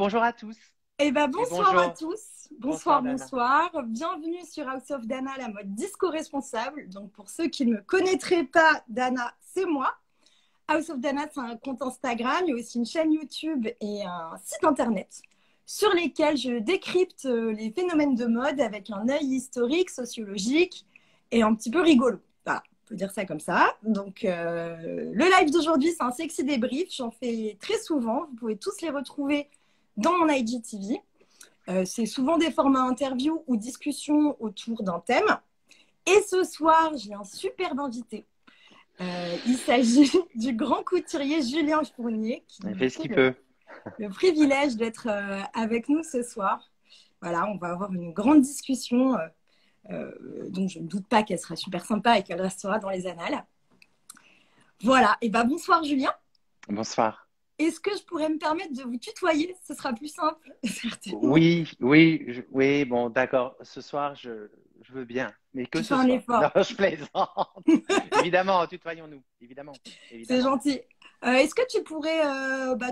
bonjour à tous Eh ben, et bonsoir à bonjour. tous. Bonsoir Bonsoir, Dana. bonsoir. Bienvenue sur House of Dana, la mode disco responsable. Donc, pour ceux qui ne me connaîtraient pas, Dana, c'est moi. House of Dana, c'est un compte Instagram, il y a aussi une chaîne YouTube et un site internet sur lesquels je décrypte les phénomènes de mode avec un œil historique, sociologique et un petit peu rigolo. Voilà, on peut dire ça comme ça. Donc, le live d'aujourd'hui, c'est un sexy débrief. J'en fais très souvent. Vous pouvez tous les retrouver dans mon IGTV. C'est souvent des formats interview ou discussions autour d'un thème. Et ce soir, j'ai un superbe invité. Il s'agit du grand couturier Julien Fournier qui Il me fait ce fait qu'il peut. le privilège d'être avec nous ce soir. Voilà, on va avoir une grande discussion dont je ne doute pas qu'elle sera super sympa et qu'elle restera dans les annales. Voilà, et ben bonsoir Julien. Bonsoir. Est-ce que je pourrais me permettre de vous tutoyer? Ce sera plus simple, certainement. Oui, bon, d'accord. Ce soir, je veux bien, mais que Tu fais ce un soir. Non, effort. je plaisante. Évidemment, tutoyons-nous. Évidemment, C'est évidemment. gentil. Est-ce que tu pourrais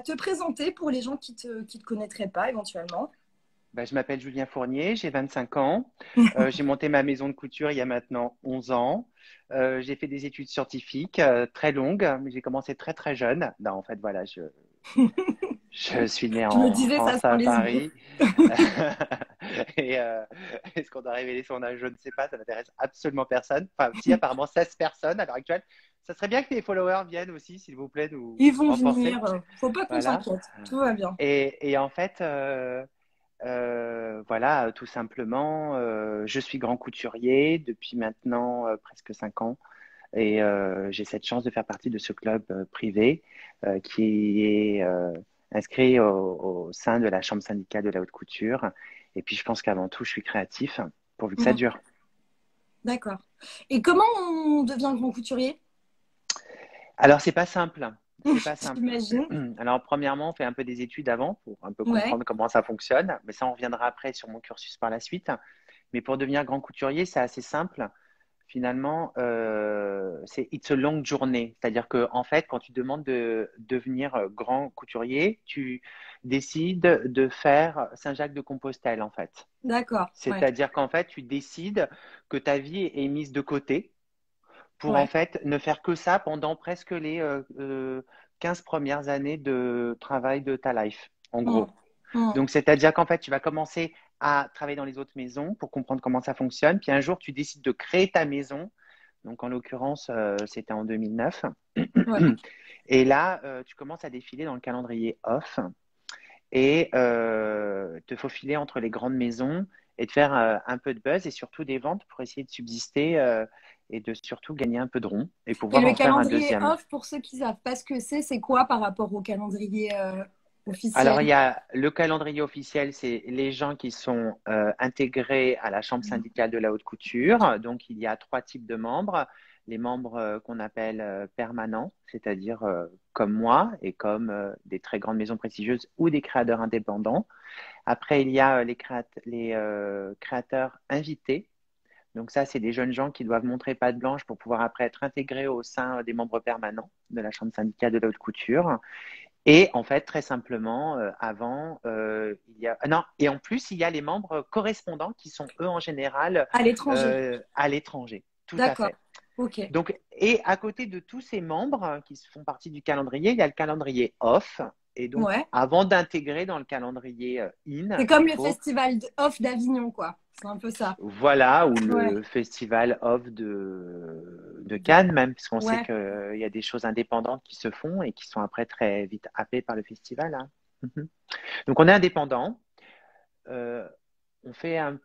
te présenter pour les gens qui te connaîtraient pas éventuellement? Je m'appelle Julien Fournier, j'ai 25 ans. J'ai monté ma maison de couture il y a maintenant 11 ans. J'ai fait des études scientifiques très longues, mais j'ai commencé très très jeune. Non, en fait, voilà, je suis né Je me en disais ça France, sans à les yeux. Paris. Et est-ce qu'on doit révéler son âge? Je ne sais pas, ça n'intéresse absolument personne. Enfin, si, apparemment 16 personnes à l'heure actuelle. Ça serait bien que les followers viennent aussi, s'il vous plaît, nous Ils vont renforcer. venir. Faut pas qu'on Voilà. s'inquiète. Tout va bien. Et en fait, voilà, tout simplement, je suis grand couturier depuis maintenant presque 5 ans. Et j'ai cette chance de faire partie de ce club privé qui est inscrit au sein de la Chambre syndicale de la haute couture. Et puis, je pense qu'avant tout, je suis créatif, pourvu que ça Mm, dure. d'accord. Et comment on devient grand couturier? Alors, c'est pas simple. C'est pas simple. J'imagine. Alors, premièrement, on fait un peu des études avant pour un peu Ouais. comprendre comment ça fonctionne. Mais ça, on reviendra après sur mon cursus par la suite. Mais pour devenir grand couturier, c'est assez simple. Finalement, c'est it's a long journée. C'est-à-dire que, en fait, quand tu demandes de devenir grand couturier, tu décides de faire Saint-Jacques-de-Compostelle, en fait. D'accord. Ouais. C'est-à-dire qu'en fait, tu décides que ta vie est mise de côté pour, en Ouais. fait, ne faire que ça pendant presque les 15 premières années de travail de ta life, en Mm, gros. mm. Donc, c'est-à-dire qu'en fait, tu vas commencer à travailler dans les autres maisons pour comprendre comment ça fonctionne. Puis un jour, tu décides de créer ta maison. Donc, en l'occurrence, c'était en 2009. Ouais. Et là, tu commences à défiler dans le calendrier off et te faufiler entre les grandes maisons et de faire un peu de buzz et surtout des ventes pour essayer de subsister et de surtout gagner un peu de rond et Et pouvoir le en faire un calendrier deuxième. off, pour ceux qui savent pas ce que c'est quoi par rapport au calendrier officiel? Alors, il y a le calendrier officiel, c'est les gens qui sont intégrés à la Chambre syndicale de la haute couture. Donc, il y a 3 types de membres. Les membres qu'on appelle permanents, c'est-à-dire comme moi et comme des très grandes maisons prestigieuses ou des créateurs indépendants. Après, il y a les créateurs invités. Donc, ça, c'est des jeunes gens qui doivent montrer patte blanche pour pouvoir après être intégrés au sein des membres permanents de la Chambre syndicale de la haute couture. Et en fait, très simplement, avant, il y a… Non, et en plus, il y a les membres correspondants qui sont, eux, en général, À l'étranger. à l'étranger. Tout à D'accord. fait. Ok. Donc, et à côté de tous ces membres qui font partie du calendrier, il y a le calendrier off. Et donc, Ouais. avant d'intégrer dans le calendrier in, C'est comme il le faut, festival off d'Avignon, quoi. C'est un peu ça. voilà, ou Ouais. le festival off de De- Cannes, même, parce qu'on sait Ouais. qu'il y a des choses indépendantes qui se font et qui sont après très vite happées par le festival, hein. Mhm. Donc, on est indépendant, euh, on fait un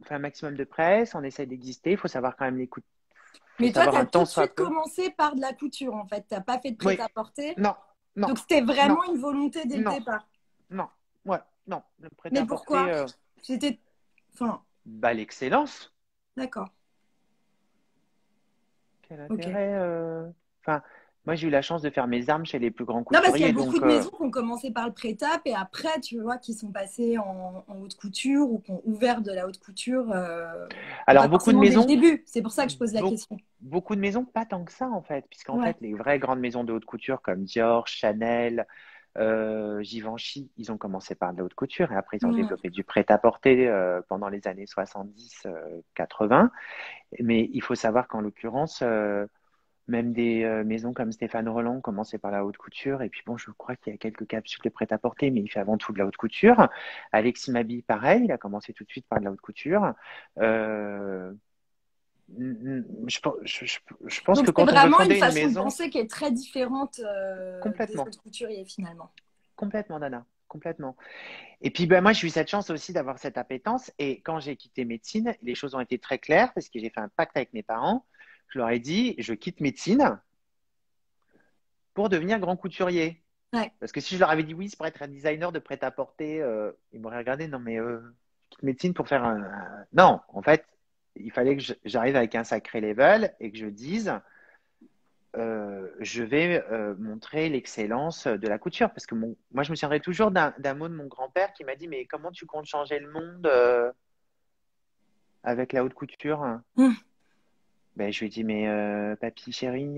maximum de presse, on essaie d'exister. Il faut savoir quand même faut Mais toi, tu savoir as un tout temps de soit suite peu. commencé par de la couture, en fait. Tu n'as pas fait de Oui, prêt-à-porter. non, non, Donc, c'était non, vraiment une volonté dès le non, départ. non, ouais, non. Le Mais prêt-à-porter, pourquoi? C'était… Enfin, l'excellence. d'accord. Quel Ok. intérêt Enfin, moi, j'ai eu la chance de faire mes armes chez les plus grands Non, parce qu'il y a couturiers, beaucoup donc de maisons qui ont commencé par le prêt-à-porter et après, tu vois, qui sont passées en haute couture ou qui ont ouvert de la haute couture. Pas alors beaucoup de forcément dès le maisons, début. C'est pour ça que je pose la Beau- question. beaucoup de maisons, pas tant que ça en fait, puisqu'en Ouais. fait, les vraies grandes maisons de haute couture comme Dior, Chanel, Givenchy, ils ont commencé par de la haute couture et après ils ont Mm. développé du prêt-à-porter pendant les années 70-80. Mais il faut savoir qu'en l'occurrence, même des maisons comme Stéphane Roland ont commencé par la haute couture. Et puis bon, je crois qu'il y a quelques capsules de prêt-à-porter, mais il fait avant tout de la haute couture. Alexis Mabille, pareil, il a commencé tout de suite par de la haute couture. Euh, je pense Donc, que c'est quand on veut vraiment une fonder une façon de maison, penser qui est très différente des complètement, autres couturiers, finalement. complètement, Nana, complètement. Et puis, ben, moi, j'ai eu cette chance aussi d'avoir cette appétence. Et quand j'ai quitté médecine, les choses ont été très claires parce que j'ai fait un pacte avec mes parents. Je leur ai dit, je quitte médecine pour devenir grand couturier. Ouais. Parce que si je leur avais dit oui, c'est pour être un designer de prêt-à-porter, ils m'auraient regardé, non, mais je quitte médecine pour faire Non, en fait, il fallait que j'arrive avec un sacré level et que je dise, je vais montrer l'excellence de la couture. Parce que moi, je me souviendrai toujours d'un mot de mon grand-père qui m'a dit, mais comment tu comptes changer le monde avec la haute couture? Mm. Ben, je lui ai dit, mais papy, chéri,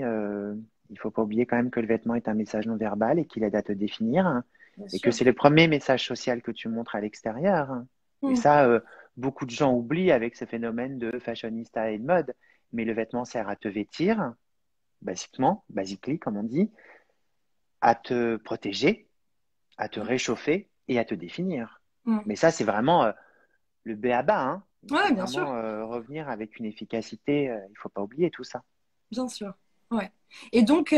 il faut pas oublier quand même que le vêtement est un message non verbal et qu'il aide à te définir, hein, Bien et que sûr. c'est le premier message social que tu montres à l'extérieur, hein. Et Mm. ça, beaucoup de gens oublient avec ce phénomène de fashionista et de mode. Mais le vêtement sert à te vêtir, basiquement, basically, comme on dit, à te protéger, à te réchauffer et à te définir. Mm. Mais ça, c'est vraiment le b.a.-ba, hein. Il faut Ouais, bien sûr. vraiment revenir avec une efficacité. Il ne faut pas oublier tout ça. Bien sûr. Ouais. Et donc,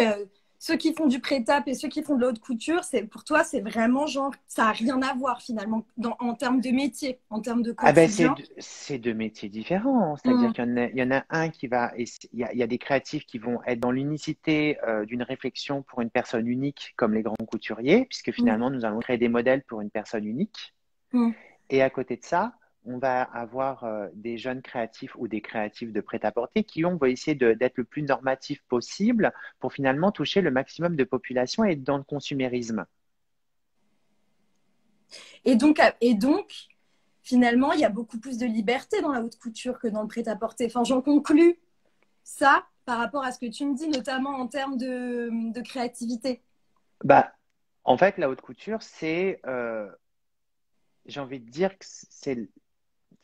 ceux qui font du prêt-à-porter et ceux qui font de la haute couture, pour toi, c'est vraiment genre, ça n'a rien à voir finalement en termes de métier, en termes de Ah ben quotidien. c'est deux métiers différents. C'est-à-dire Mm. qu'il y en a un qui va, il y a des créatifs qui vont être dans l'unicité d'une réflexion pour une personne unique, comme les grands couturiers, puisque Mm. finalement nous allons créer des modèles pour une personne unique. Mm. Et à côté de ça, on va avoir des jeunes créatifs ou des créatifs de prêt-à-porter qui vont essayer d'être le plus normatif possible pour finalement toucher le maximum de population et être dans le consumérisme. Et donc, finalement, il y a beaucoup plus de liberté dans la haute couture que dans le prêt-à-porter. Enfin, j'en conclus ça par rapport à ce que tu me dis, notamment en termes de créativité. Bah, en fait, la haute couture, j'ai envie de dire que c'est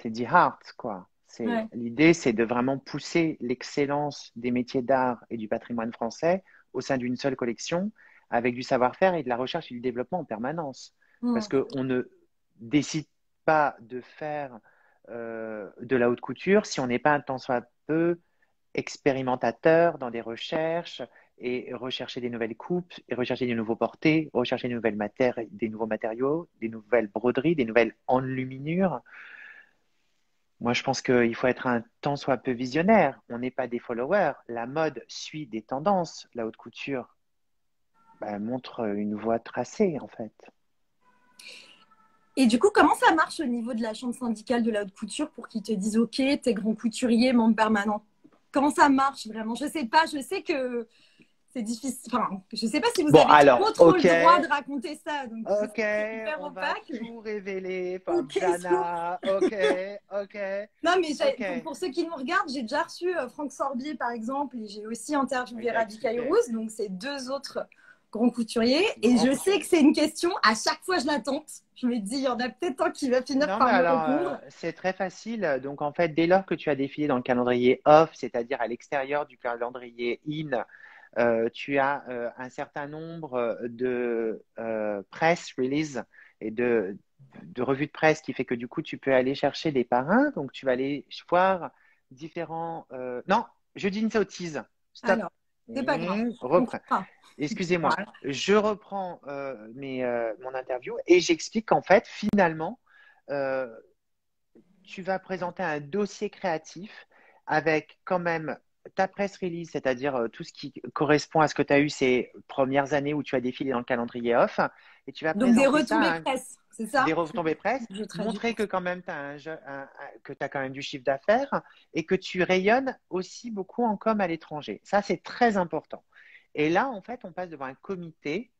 the heart, quoi. Ouais. L'idée, c'est de vraiment pousser l'excellence des métiers d'art et du patrimoine français au sein d'une seule collection, avec du savoir-faire et de la recherche et du développement en permanence. Parce Mm. qu'on ne décide pas de faire de la haute couture si on n'est pas un tant soit peu expérimentateur dans des recherches et rechercher des nouvelles coupes, et rechercher des nouveaux portés, rechercher des nouveaux matériaux, des nouvelles broderies, des nouvelles enluminures. Moi, je pense qu'il faut être un tant soit peu visionnaire. On n'est pas des followers. La mode suit des tendances. La haute couture montre une voie tracée, en fait. Et du coup, comment ça marche au niveau de la chambre syndicale de la haute couture pour qu'ils te disent OK, t'es grand couturier, membre permanent? Comment ça marche vraiment? Je sais pas, je sais que c'est difficile. Enfin, je sais pas si vous Bon, avez alors, trop ok, le droit de raconter ça. Donc, ok, c'est hyper on va opaque. tout révéler, OK, scoop. Fabiana. Ok, ok, Non, mais ok. pour ceux qui nous regardent, j'ai déjà reçu Franck Sorbier, par exemple, et j'ai aussi Oui, interviewé il a Ravi expliqué. Kairouz, donc c'est deux autres grands couturiers. Et Grand je sais que c'est couturier. une question, à chaque fois je la tente. Je me dis, il y en a peut-être un qui va finir Non, mais par me alors, répondre. c'est très facile. Donc, en fait, dès lors que tu as défilé dans le calendrier off, c'est-à-dire à l'extérieur du calendrier in, tu as un certain nombre de press release et de revues de presse qui fait que du coup, tu peux aller chercher des parrains. Donc, tu vas aller voir différents. Non, je dis une sottise. Stop. Alors, c'est pas grave. On Reprends. comprend. Excusez-moi. Je reprends mon interview et j'explique qu'en fait, finalement, euh, tu vas présenter un dossier créatif avec quand même ta press release, c'est-à-dire tout ce qui correspond à ce que tu as eu ces premières années où tu as défilé dans le calendrier off, et tu vas Donc des présenter ça retombées presse, c'est ça? des retombées presse, Je traduis montrer pour que ça. quand même que tu as quand même du chiffre d'affaires et que tu rayonnes aussi beaucoup en com à l'étranger. Ça, c'est très important. Et là, en fait, on passe devant un comité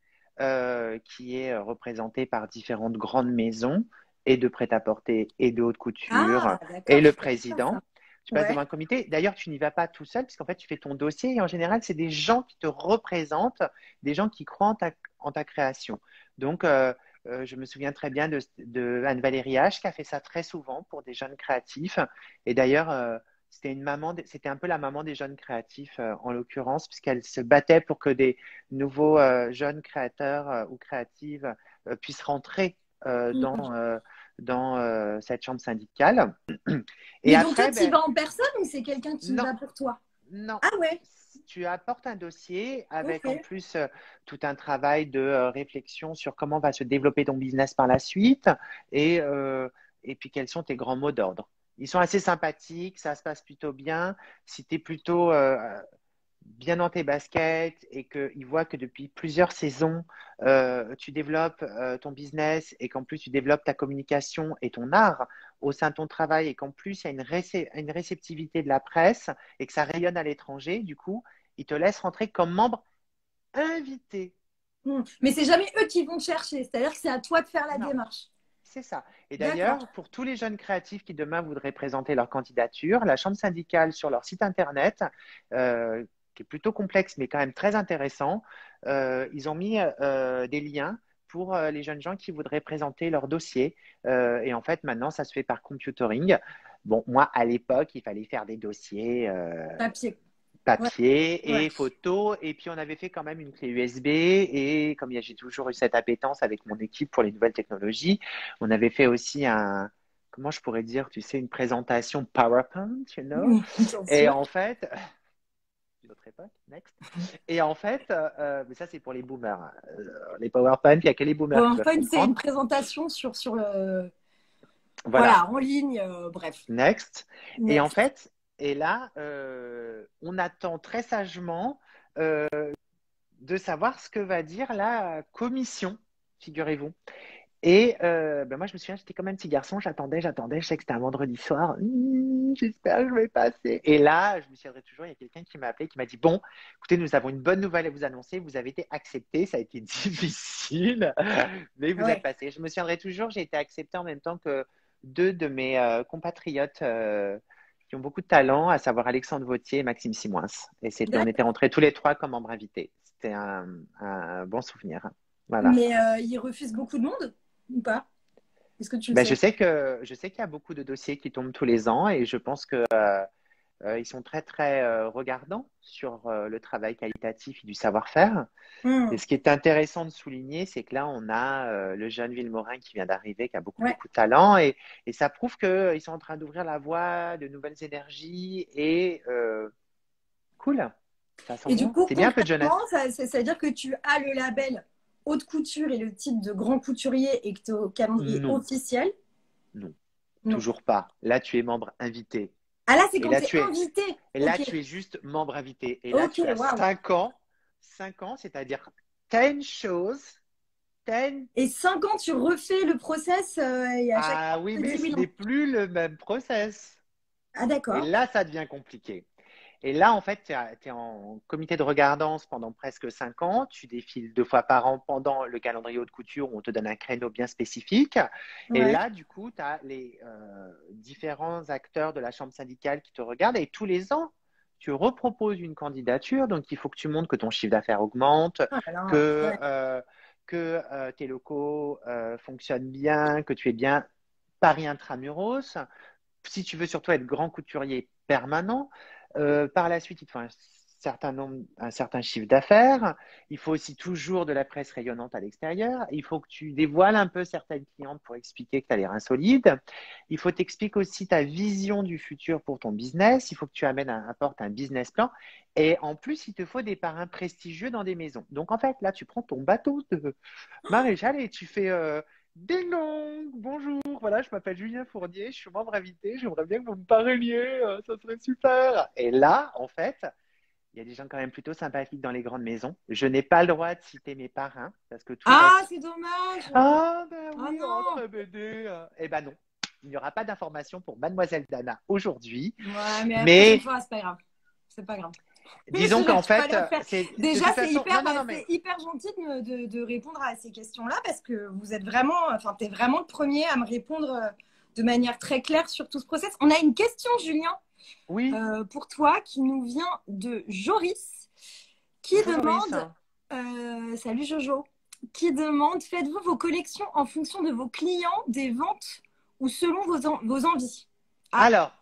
qui est représenté par différentes grandes maisons et de prêt-à-porter et de haute couture Ah, et d'accord, je le savais pas ça. président Tu passes devant un comité. D'ailleurs, tu n'y vas pas tout seul, puisqu'en fait, tu fais ton dossier et en général, c'est des gens qui te représentent, des gens qui croient en ta création. Donc, je me souviens très bien de Anne-Valérie H qui a fait ça très souvent pour des jeunes créatifs. Et d'ailleurs, c'était un peu la maman des jeunes créatifs en l'occurrence, puisqu'elle se battait pour que des nouveaux jeunes créateurs ou créatives puissent rentrer dans cette chambre syndicale. Et Mais donc, toi, après, tu y ben, vas en personne ou c'est quelqu'un qui y non, va pour toi? non. Ah ouais, Tu apportes un dossier avec en ok. plus tout un travail de réflexion sur comment va se développer ton business par la suite et, euh, et puis quels sont tes grands mots d'ordre. Ils sont assez sympathiques, ça se passe plutôt bien. Si tu es plutôt bien dans tes baskets et qu'ils voient que depuis plusieurs saisons, tu développes ton business et qu'en plus tu développes ta communication et ton art au sein de ton travail et qu'en plus il y a une réceptivité de la presse et que ça rayonne à l'étranger, du coup, ils te laissent rentrer comme membre invité. Mais c'est jamais eux qui vont te chercher, c'est-à-dire que c'est à toi de faire la Non, démarche. c'est ça. Et D'accord. d'ailleurs, pour tous les jeunes créatifs qui demain voudraient présenter leur candidature, la Chambre syndicale sur leur site internet, euh, qui est plutôt complexe mais quand même très intéressant, ils ont mis des liens pour les jeunes gens qui voudraient présenter leur dossier. Et en fait, maintenant, ça se fait par computing. Bon, moi, à l'époque, il fallait faire des dossiers Papier. Ouais, papier ouais. et photo. Et puis, on avait fait quand même une clé USB. Et comme j'ai toujours eu cette appétence avec mon équipe pour les nouvelles technologies, on avait fait aussi comment je pourrais dire, tu sais, une présentation PowerPoint, you know. Bien Et sûr. en fait, une autre époque, next. Et en fait, mais ça, c'est pour les boomers. Les PowerPoint, il n'y a que les boomers qui peuvent PowerPoint, c'est une comprendre. présentation sur le… Voilà, Voilà, en ligne, bref. next. Et en Next. fait, et là, on attend très sagement de savoir ce que va dire la commission, figurez-vous. Et ben moi, je me souviens, j'étais comme un petit garçon, j'attendais, je sais que c'était un vendredi soir. J'espère que je vais passer. Et là, je me souviendrai toujours, il y a quelqu'un qui m'a appelé, qui m'a dit, bon, écoutez, nous avons une bonne nouvelle à vous annoncer, vous avez été accepté, ça a été difficile, mais Ah vous êtes ouais. passé. Je me souviendrai toujours, j'ai été accepté en même temps que deux de mes compatriotes qui ont beaucoup de talent, à savoir Alexandre Vautier et Maxime Simoins. Et on était D'accord. rentrés tous les trois comme membres invités. C'était un bon souvenir. Voilà. Mais ils refusent beaucoup de monde ou pas? Est-ce que tu le Ben, sais? je sais qu'il y a beaucoup de dossiers qui tombent tous les ans et je pense que ils sont très très regardants sur le travail qualitatif et du savoir-faire. Et Hmm. ce qui est intéressant de souligner, c'est que là on a le jeune Villemorin qui vient d'arriver, qui a beaucoup Ouais. beaucoup de talent et ça prouve qu'ils sont en train d'ouvrir la voie de nouvelles énergies et cool, ça sent Et du bon. coup, C'est bien un peu de concrètement, jeunesse. ça veut dire que tu as le label haute couture et le titre de grand couturier et que tu es au calendrier Non, officiel? non, Non. toujours pas. Là tu es membre invité. Ah là, c'est Et quand là, tu es invité. et là, Ok. tu es juste membre invité. Et là, Ok, tu as waouh. 5 ans, c'est-à-dire 10 choses, 10. Et 5 ans, tu refais le process et à chaque Ah oui, fois, tu mais dis oui, ce non. n'est plus le même process. Ah Et d'accord. là, ça devient compliqué. Et là, en fait, tu es en comité de regardance pendant presque 5 ans. Tu défiles 2 fois par an pendant le calendrier haute couture où on te donne un créneau bien spécifique. Et Ouais. là, du coup, tu as les différents acteurs de la chambre syndicale qui te regardent. Et tous les ans, tu reproposes une candidature. Donc, il faut que tu montres que ton chiffre d'affaires augmente, Oh là là. que, Ouais. tes locaux fonctionnent bien, que tu es bien Paris intramuros. Si tu veux surtout être grand couturier permanent, par la suite, il te faut un certain chiffre d'affaires. Il faut aussi toujours de la presse rayonnante à l'extérieur. Il faut que tu dévoiles un peu certaines clientes pour expliquer que tu as l'air insolide. Il faut t'expliquer aussi ta vision du futur pour ton business. Il faut que tu apportes un business plan. Et en plus, il te faut des parrains prestigieux dans des maisons. Donc, en fait, là, tu prends ton bateau de maréchal et tu fais ding dong, bonjour, voilà, je m'appelle Julien Fournier, je suis membre invité, j'aimerais bien que vous me parrainiez, ça serait super. Et là, en fait, il y a des gens quand même plutôt sympathiques dans les grandes maisons. Je n'ai pas le droit de citer mes parrains parce que tout Ah, reste. c'est dommage. Ah, ben Oh oui, oh, non. très BD. Eh ben non, il n'y aura pas d'informations pour Mademoiselle Dana aujourd'hui. Ouais, mais la prochaine Mais fois, c'est pas grave. C'est pas grave. disons qu'en Tu vas fait, le faire. c'est de Déjà, toute façon. Non, non, non, mais c'est hyper gentil de répondre à ces questions-là parce que vous êtes vraiment, enfin, tu es vraiment le premier à me répondre de manière très claire sur tout ce process. On a une question, Julien. Oui, pour toi qui nous vient de Joris, qui bonjour Joris. demande, salut Jojo, qui demande, faites-vous vos collections en fonction de vos clients, des ventes ou selon vos envies? Ah, Alors,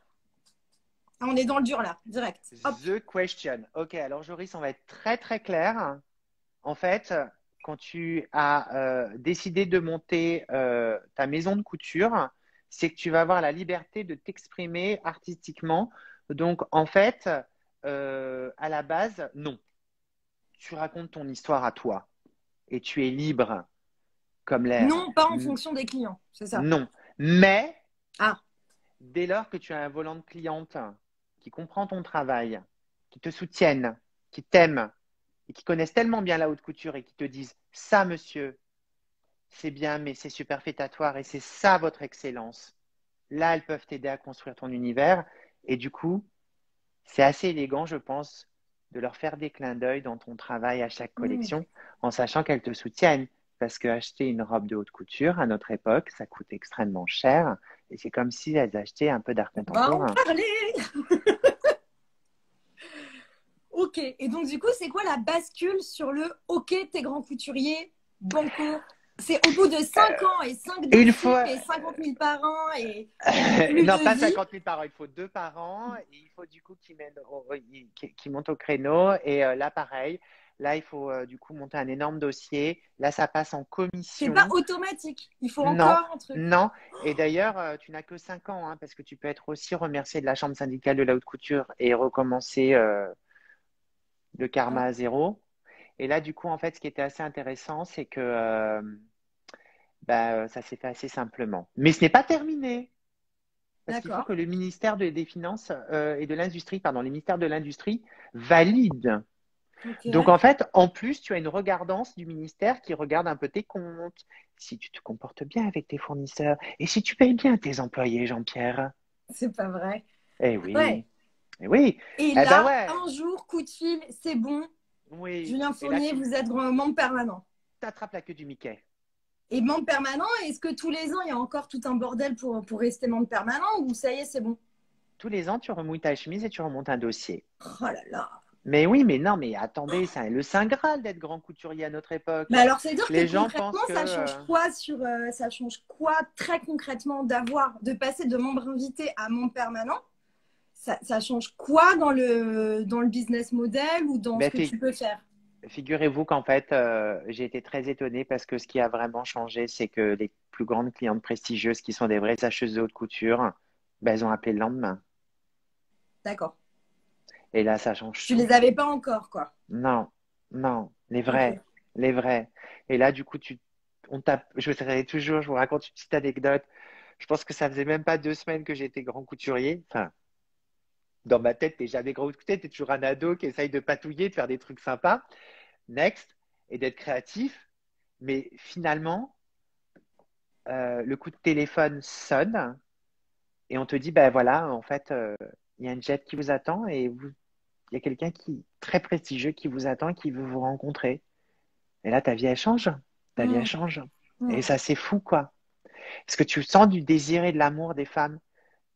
on est dans le dur là, direct. Hop. the question. Ok, alors Joris, on va être très très clair. En fait, quand tu as décidé de monter ta maison de couture, c'est que tu vas avoir la liberté de t'exprimer artistiquement. Donc, en fait, à la base, non. Tu racontes ton histoire à toi et tu es libre comme l'air. Non, pas en fonction des clients, c'est ça. Non. Mais Ah, dès lors que tu as un volant de cliente qui comprend ton travail, qui te soutiennent, qui t'aiment et qui connaissent tellement bien la haute couture et qui te disent ça, monsieur, c'est bien, mais c'est superfétatoire et c'est ça votre excellence. Là, elles peuvent t'aider à construire ton univers. Et du coup, c'est assez élégant, je pense, de leur faire des clins d'œil dans ton travail à chaque hmm. collection, en sachant qu'elles te soutiennent. Parce qu'acheter une robe de haute couture, à notre époque, ça coûte extrêmement cher. Et c'est comme si elles achetaient un peu d'art On va en contemporain. parler. Ok, et donc du coup, c'est quoi la bascule sur le OK, t'es grand couturier, banco? C'est au bout de 5 ans et 5 Une dossiers fois, et 50 000 par an et plus non, de pas vie. 50 000 par an, il faut deux par an. Et il faut du coup qu'ils montent au créneau. Et là, pareil, là, il faut du coup monter un énorme dossier. Là, ça passe en C'est pas commission. automatique. Il faut Non, encore un truc. non. Et d'ailleurs, tu n'as que 5 ans, hein, parce que tu peux être aussi remercié de la Chambre syndicale de la haute couture et recommencer le karma Ah, à zéro. Et là, du coup, en fait, ce qui était assez intéressant, c'est que ça s'est fait assez simplement. Mais ce n'est pas terminé. Parce qu'il faut d'accord. que le ministère des Finances et de l'Industrie, pardon, les ministères de l'Industrie valident. Ok. Donc, en fait, en plus, tu as une regardance du ministère qui regarde un peu tes comptes, si tu te comportes bien avec tes fournisseurs et si tu payes bien tes employés, Jean-Pierre. C'est pas vrai. Eh Ouais. oui, eh oui, Et eh ben là, ouais, un jour, coup de fil, c'est bon. oui. Julien Et là, Fournier, tu vous êtes membre permanent. t'attrapes la queue du Mickey. Et membre permanent, est-ce que tous les ans, il y a encore tout un bordel pour rester membre permanent ou ça y est, c'est bon? Tous les ans, tu remouilles ta chemise et tu remontes un dossier. Oh là là. Mais oui, mais non, mais attendez, c'est le Saint Graal d'être grand couturier à notre époque. Mais alors, c'est-à-dire que Les gens concrètement, pensent que ça change quoi ça change quoi très concrètement de passer de membre invité à membre permanent? Ça change quoi dans le business model ou dans ce ben, que tu peux faire? figurez-vous qu'en fait, j'ai été très étonnée parce que ce qui a vraiment changé, c'est que les plus grandes clientes prestigieuses, qui sont des vraies acheteuses de haute couture, ben, elles ont appelé le lendemain. D'accord. Et là, ça change Tu tout. les avais pas encore, quoi. Non, non, les Ok. vrais, les vrais. Et là, du coup, on tape, je vous toujours, je vous raconte une petite anecdote. Je pense que ça faisait même pas 2 semaines que j'étais grand couturier. Enfin, dans ma tête, t'es jamais grand couturier, t'es toujours un ado qui essaye de patouiller, de faire des trucs sympas. Next, et d'être créatif. Mais finalement, le coup de téléphone sonne et on te dit, ben voilà, en fait, il y a une jet qui vous attend et il y a quelqu'un qui très prestigieux qui vous attend et qui veut vous rencontrer. Et là, ta vie, elle change. Ta vie, elle Hmm, change. Et hmm. ça, c'est fou, quoi. Parce que tu sens du désir et de l'amour des femmes.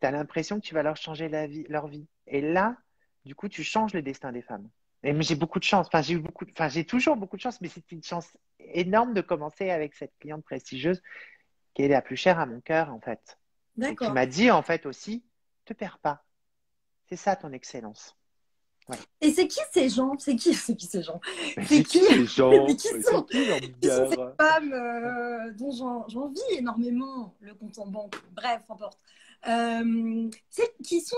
Tu as l'impression que tu vas leur changer leur vie. Et là, du coup, tu changes le destin des femmes. Et mais j'ai beaucoup de chance. Enfin, j'ai toujours beaucoup de chance, mais c'est une chance énorme de commencer avec cette cliente prestigieuse qui est la plus chère à mon cœur, en fait. Et qui D'accord. m'a dit, en fait, aussi, te perds pas. C'est ça ton excellence. Voilà. Et c'est qui ces gens? C'est qui ces gens? Mais C'est c'est qui, qui ces mais gens? C'est qui qui sont ces Jean-Pierre? femmes dont j'envie énormément le compte en banque? Bref, n'importe. Qui sont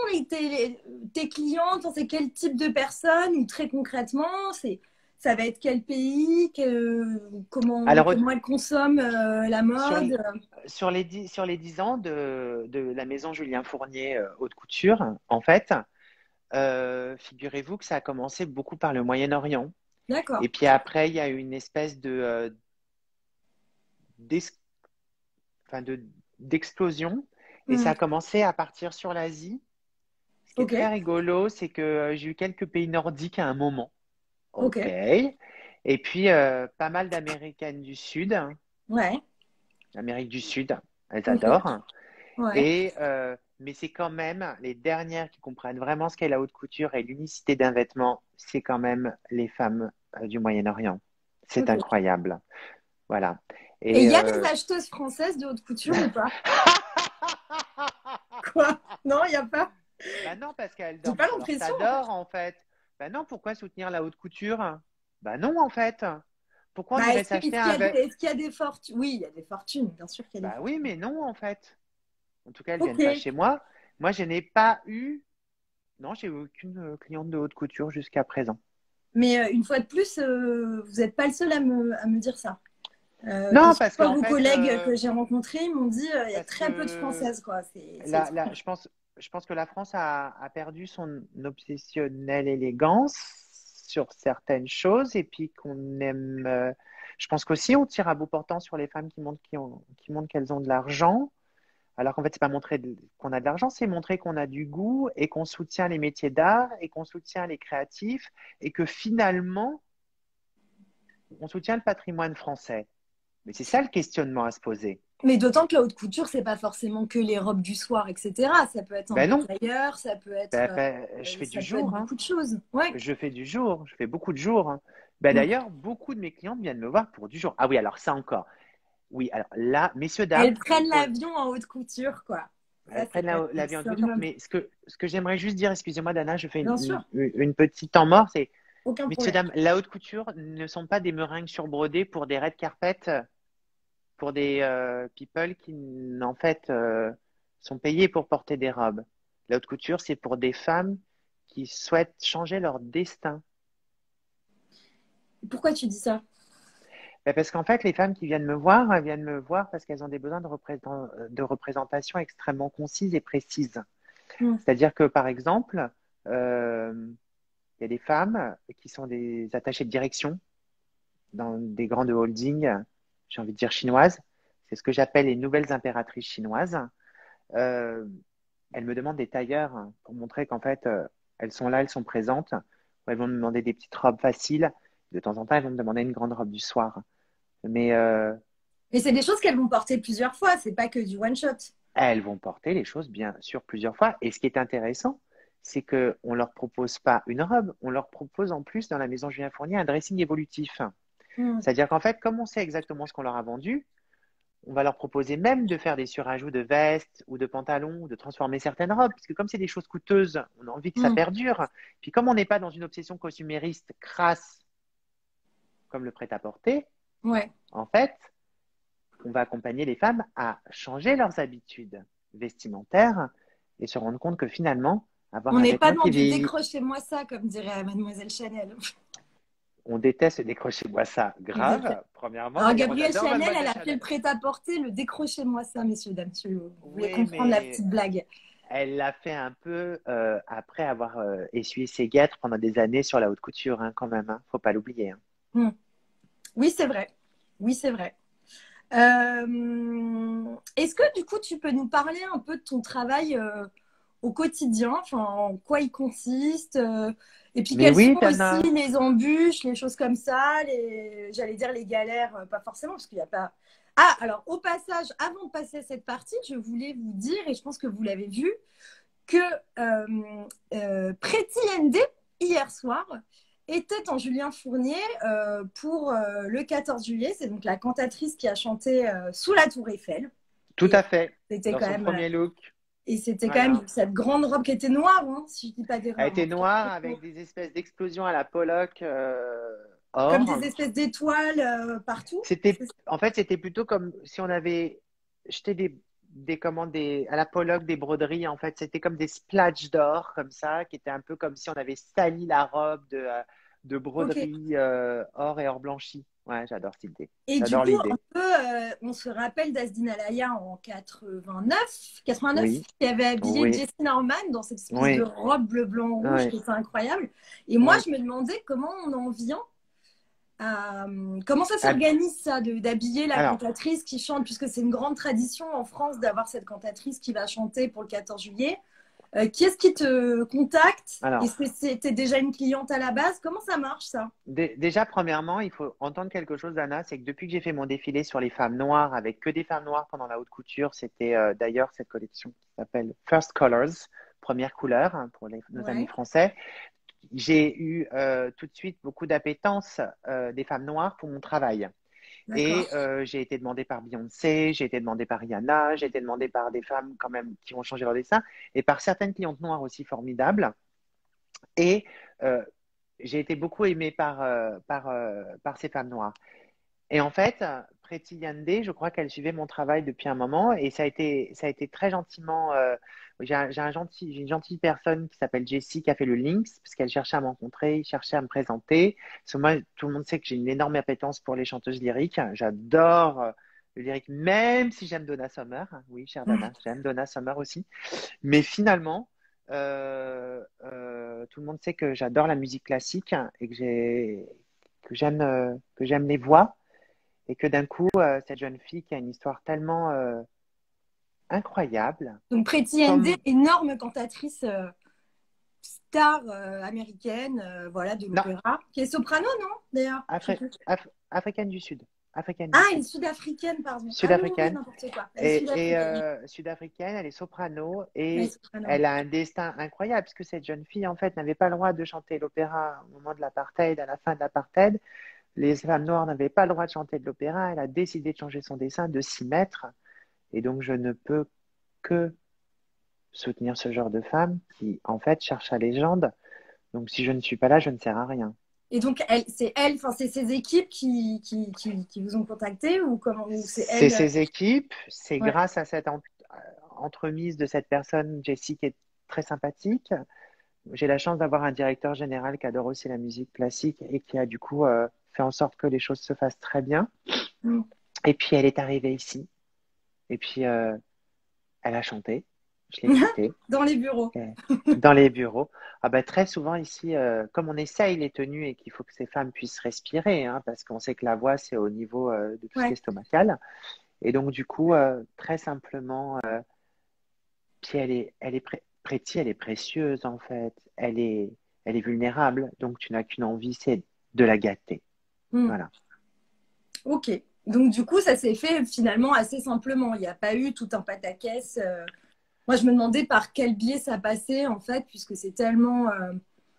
tes clientes? Enfin, c'est quel type de personnes? Ou très concrètement, ça va être quel pays? Alors, Comment elles consomment la sur, mode? sur les 10 ans de la maison Julien Fournier haute couture, en fait, figurez-vous que ça a commencé beaucoup par le Moyen-Orient. D'accord. Et puis après, il y a eu une espèce d'ex- d'explosion. Et ça Hmm. a commencé à partir sur l'Asie. Ce qui est Ok. très rigolo, c'est que j'ai eu quelques pays nordiques à un moment. Ok. OK. Et puis, pas mal d'Américaines du Sud, Ouais. Amérique du Sud, elles Ok. adorent. Ouais. Et mais c'est quand même les dernières qui comprennent vraiment ce qu'est la haute couture et l'unicité d'un vêtement, c'est quand même les femmes du Moyen-Orient. C'est Ok. incroyable. Voilà. Et il Et y a des acheteuses françaises de haute couture ou pas? Quoi? Non, il n'y a pas. bah non, parce qu'elles J'ai dorment pas sur leur l'impression, en fait. Tador, en fait. Bah non, pourquoi soutenir la haute couture? Bah non, en fait. Pourquoi on Bah, irait s'acheter un vêtement? est-ce qu'il y a des fortunes? Oui, il y a des fortunes, bien sûr qu'il y a des Bah oui, fortunes. mais non, en fait. En tout cas, elles Ok. viennent pas chez moi. Moi, je n'ai pas eu. Non, j'ai eu aucune cliente de haute couture jusqu'à présent. Mais une fois de plus, vous n'êtes pas le seul à me dire ça. Que Non, ce parce soit qu'en vos fait, collègues que j'ai rencontrés, ils m'ont dit il y a parce très peu de que françaises, quoi. C'est là, étrange. je pense que la France a perdu son obsessionnelle élégance sur certaines choses et puis qu'on aime. Je pense qu'aussi on tire à bout portant sur les femmes qui montrent qu'elles ont de l'argent. Alors qu'en fait, c'est pas montrer qu'on a de l'argent, c'est montrer qu'on a du goût et qu'on soutient les métiers d'art et qu'on soutient les créatifs et que finalement, on soutient le patrimoine français. Mais c'est ça le questionnement à se poser. Mais d'autant que la haute couture, c'est pas forcément que les robes du soir, etc. Ça peut être un Ben non, tailleur, je fais du ça peut être jour, hein. beaucoup de choses. Ouais. Je fais du jour, je fais beaucoup de jours, hein. Ben Mm. d'ailleurs, beaucoup de mes clientes viennent me voir pour du jour. Ah oui, alors ça encore. Oui, alors là, messieurs, Elles dames, prennent l'avion en haute couture, quoi. Ça, elles c'est prennent quand même la le vie en couture. summum. Mais ce que j'aimerais juste dire, excusez-moi Dana, je fais Bien sûr, une petite temps mort, c'est, aucun messieurs, problème. dames, la haute couture ne sont pas des meringues surbrodées pour des red carpets, pour des people qui, en fait, sont payés pour porter des robes. La haute couture, c'est pour des femmes qui souhaitent changer leur destin. Pourquoi tu dis ça? Ben, parce qu'en fait, les femmes qui viennent me voir, elles viennent me voir parce qu'elles ont des besoins de représentation extrêmement concises et précises. Mm. C'est-à-dire que, par exemple, euh, il y a des femmes qui sont des attachées de direction dans des grandes holdings, j'ai envie de dire chinoises. C'est ce que j'appelle les nouvelles impératrices chinoises. Euh, elles me demandent des tailleurs pour montrer qu'en fait, elles sont là, elles sont présentes. Ou elles vont me demander des petites robes faciles. De temps en temps, elles vont me demander une grande robe du soir. Mais Mais c'est des choses qu'elles vont porter plusieurs fois, c'est pas que du one shot. elles vont porter les choses bien sûr plusieurs fois. Et ce qui est intéressant, c'est qu'on ne leur propose pas une robe, on leur propose en plus dans la maison Julien Fournier un dressing évolutif. Mm. C'est-à-dire qu'en fait, comme on sait exactement ce qu'on leur a vendu, on va leur proposer même de faire des surajouts de vestes ou de pantalons, ou de transformer certaines robes, puisque comme c'est des choses coûteuses, on a envie que ça Mm. perdure. Puis comme on n'est pas dans une obsession consumériste crasse comme le prêt-à-porter, Ouais. en fait, on va accompagner les femmes à changer leurs habitudes vestimentaires et se rendre compte que finalement, avoir On un n'est pas vêtement dans qui du vieillit, décrochez-moi ça, comme dirait Mademoiselle Chanel. on déteste décrocher-moi ça Exactement. grave, premièrement. Alors, D'ailleurs, on Gabrielle adore Chanel, elle Mademoiselle a fait le Chanel. prêt-à-porter, le décrochez-moi ça, messieurs, dames, si vous voulez Oui, comprendre la mais petite blague. elle l'a fait un peu après avoir essuyé ses guêtres pendant des années sur la haute couture, hein, quand même. Hein. Faut pas l'oublier. Hein. Hmm. Oui, c'est vrai. Oui, c'est vrai. Est-ce que du coup, tu peux nous parler un peu de ton travail au quotidien, enfin, en quoi il consiste, et puis Mais quelles sont oui, aussi Dana. les embûches, les choses comme ça, j'allais dire les galères, pas forcément, parce qu'il n'y a pas. Ah, alors au passage, avant de passer à cette partie, je voulais vous dire, et je pense que vous l'avez vu, que Pretty ND, hier soir, était en Julien Fournier pour le 14 juillet. C'est donc la cantatrice qui a chanté sous la Tour Eiffel. Tout Et à fait. c'était Dans quand son même, premier look. quand même Voilà. cette grande robe qui était noire, hein, si je ne dis pas Elle d'erreur. était Hein. noire avec des espèces d'explosions à la Pollock Comme or. des espèces d'étoiles partout. En fait, c'était plutôt comme si on avait jeté à la Pollock des broderies. En fait, c'était comme des splatchs d'or, comme ça, qui étaient un peu comme si on avait sali la robe de Ok. broderie or et or blanchi. Ouais, j'adore cette idée. Et du J'adore coup, l'idée. on se rappelle d'Asdine Alaya en 89, Oui, qui avait habillé oui, Jessie Norman dans cette espèce de oui, robe bleu-blanc-rouge oui, qui était incroyable. Et moi, oui. je me demandais comment on en vient comment ça Ah, s'organise ça, d'habiller la alors, cantatrice qui chante, puisque c'est une grande tradition en France d'avoir cette cantatrice qui va chanter pour le 14 juillet. Qui est-ce qui te contacte? Alors, Est-ce que c'était déjà une cliente à la base? Comment ça marche, ça? déjà, premièrement, il faut entendre quelque chose, Anna, c'est que depuis que j'ai fait mon défilé sur les femmes noires, avec que des femmes noires pendant la haute couture, c'était d'ailleurs cette collection qui s'appelle First Colors, première couleur, hein, pour nos amis Ouais, français. J'ai eu tout de suite beaucoup d'appétence des femmes noires pour mon travail. d'accord. Et j'ai été demandée par Beyoncé, j'ai été demandée par Rihanna, j'ai été demandée par des femmes quand même qui ont changé leur dessin, et par certaines clientes noires aussi formidables. Et euh, j'ai été beaucoup aimée par ces femmes noires. Et en fait, Preti Yande, je crois qu'elle suivait mon travail depuis un moment et ça a été très gentiment. J'ai une gentille personne qui s'appelle Jessie qui a fait le Lynx parce qu'elle cherchait à me rencontrer, cherchait à me présenter. Parce que moi, tout le monde sait que j'ai une énorme appétence pour les chanteuses lyriques. J'adore le lyrique, même si j'aime Donna Summer. Oui, chère Dana, j'aime Donna Summer aussi. Mais finalement, tout le monde sait que j'adore la musique classique et que j'aime les voix. Et que d'un coup, cette jeune fille qui a une histoire tellement incroyable, Donc, Pretty ND, comme... énorme cantatrice star américaine, voilà, de Non, l'opéra, qui est soprano, non, d'ailleurs? Je sais plus. africaine du Sud. Africaine Ah, du elle est Sud. sud-africaine, pardon. Ah oui, oui, oui, Sud-africaine. n'importe quoi. Elle est sud-africaine. Sud-africaine, elle est soprano Elle est et soprano. elle a un destin incroyable puisque cette jeune fille, en fait, n'avait pas le droit de chanter l'opéra au moment de l'apartheid, à la fin de l'apartheid. Les femmes noires n'avaient pas le droit de chanter de l'opéra. Elle a décidé de changer son dessin, de s'y mettre. Et donc, je ne peux que soutenir ce genre de femme qui, en fait, cherche la légende. Donc, si je ne suis pas là, je ne sers à rien. Et donc, enfin, c'est ses équipes qui vous ont contacté ou comment, ou c'est C'est elle? ses équipes, c'est Ouais. grâce à cette entremise de cette personne, Jessie, qui est très sympathique. J'ai la chance d'avoir un directeur général qui adore aussi la musique classique et qui a du coup fait en sorte que les choses se fassent très bien. Mm. Et puis, elle est arrivée ici. Et puis, elle a chanté. Je l'ai écoutée. Dans les bureaux. Dans les bureaux. Ah ben, très souvent ici, comme on essaye les tenues et qu'il faut que ces femmes puissent respirer, hein, parce qu'on sait que la voix, c'est au niveau de tout ce qui est Ouais. stomacal. Et donc, du coup, très simplement, puis Pretty, elle est précieuse en fait. Elle est vulnérable. Donc, tu n'as qu'une envie, c'est de la gâter. Mm. Voilà. Ok. Donc, du coup, ça s'est fait finalement assez simplement. Il n'y a pas eu tout un pataquès. Moi, je me demandais par quel biais ça passait, en fait, puisque c'est tellement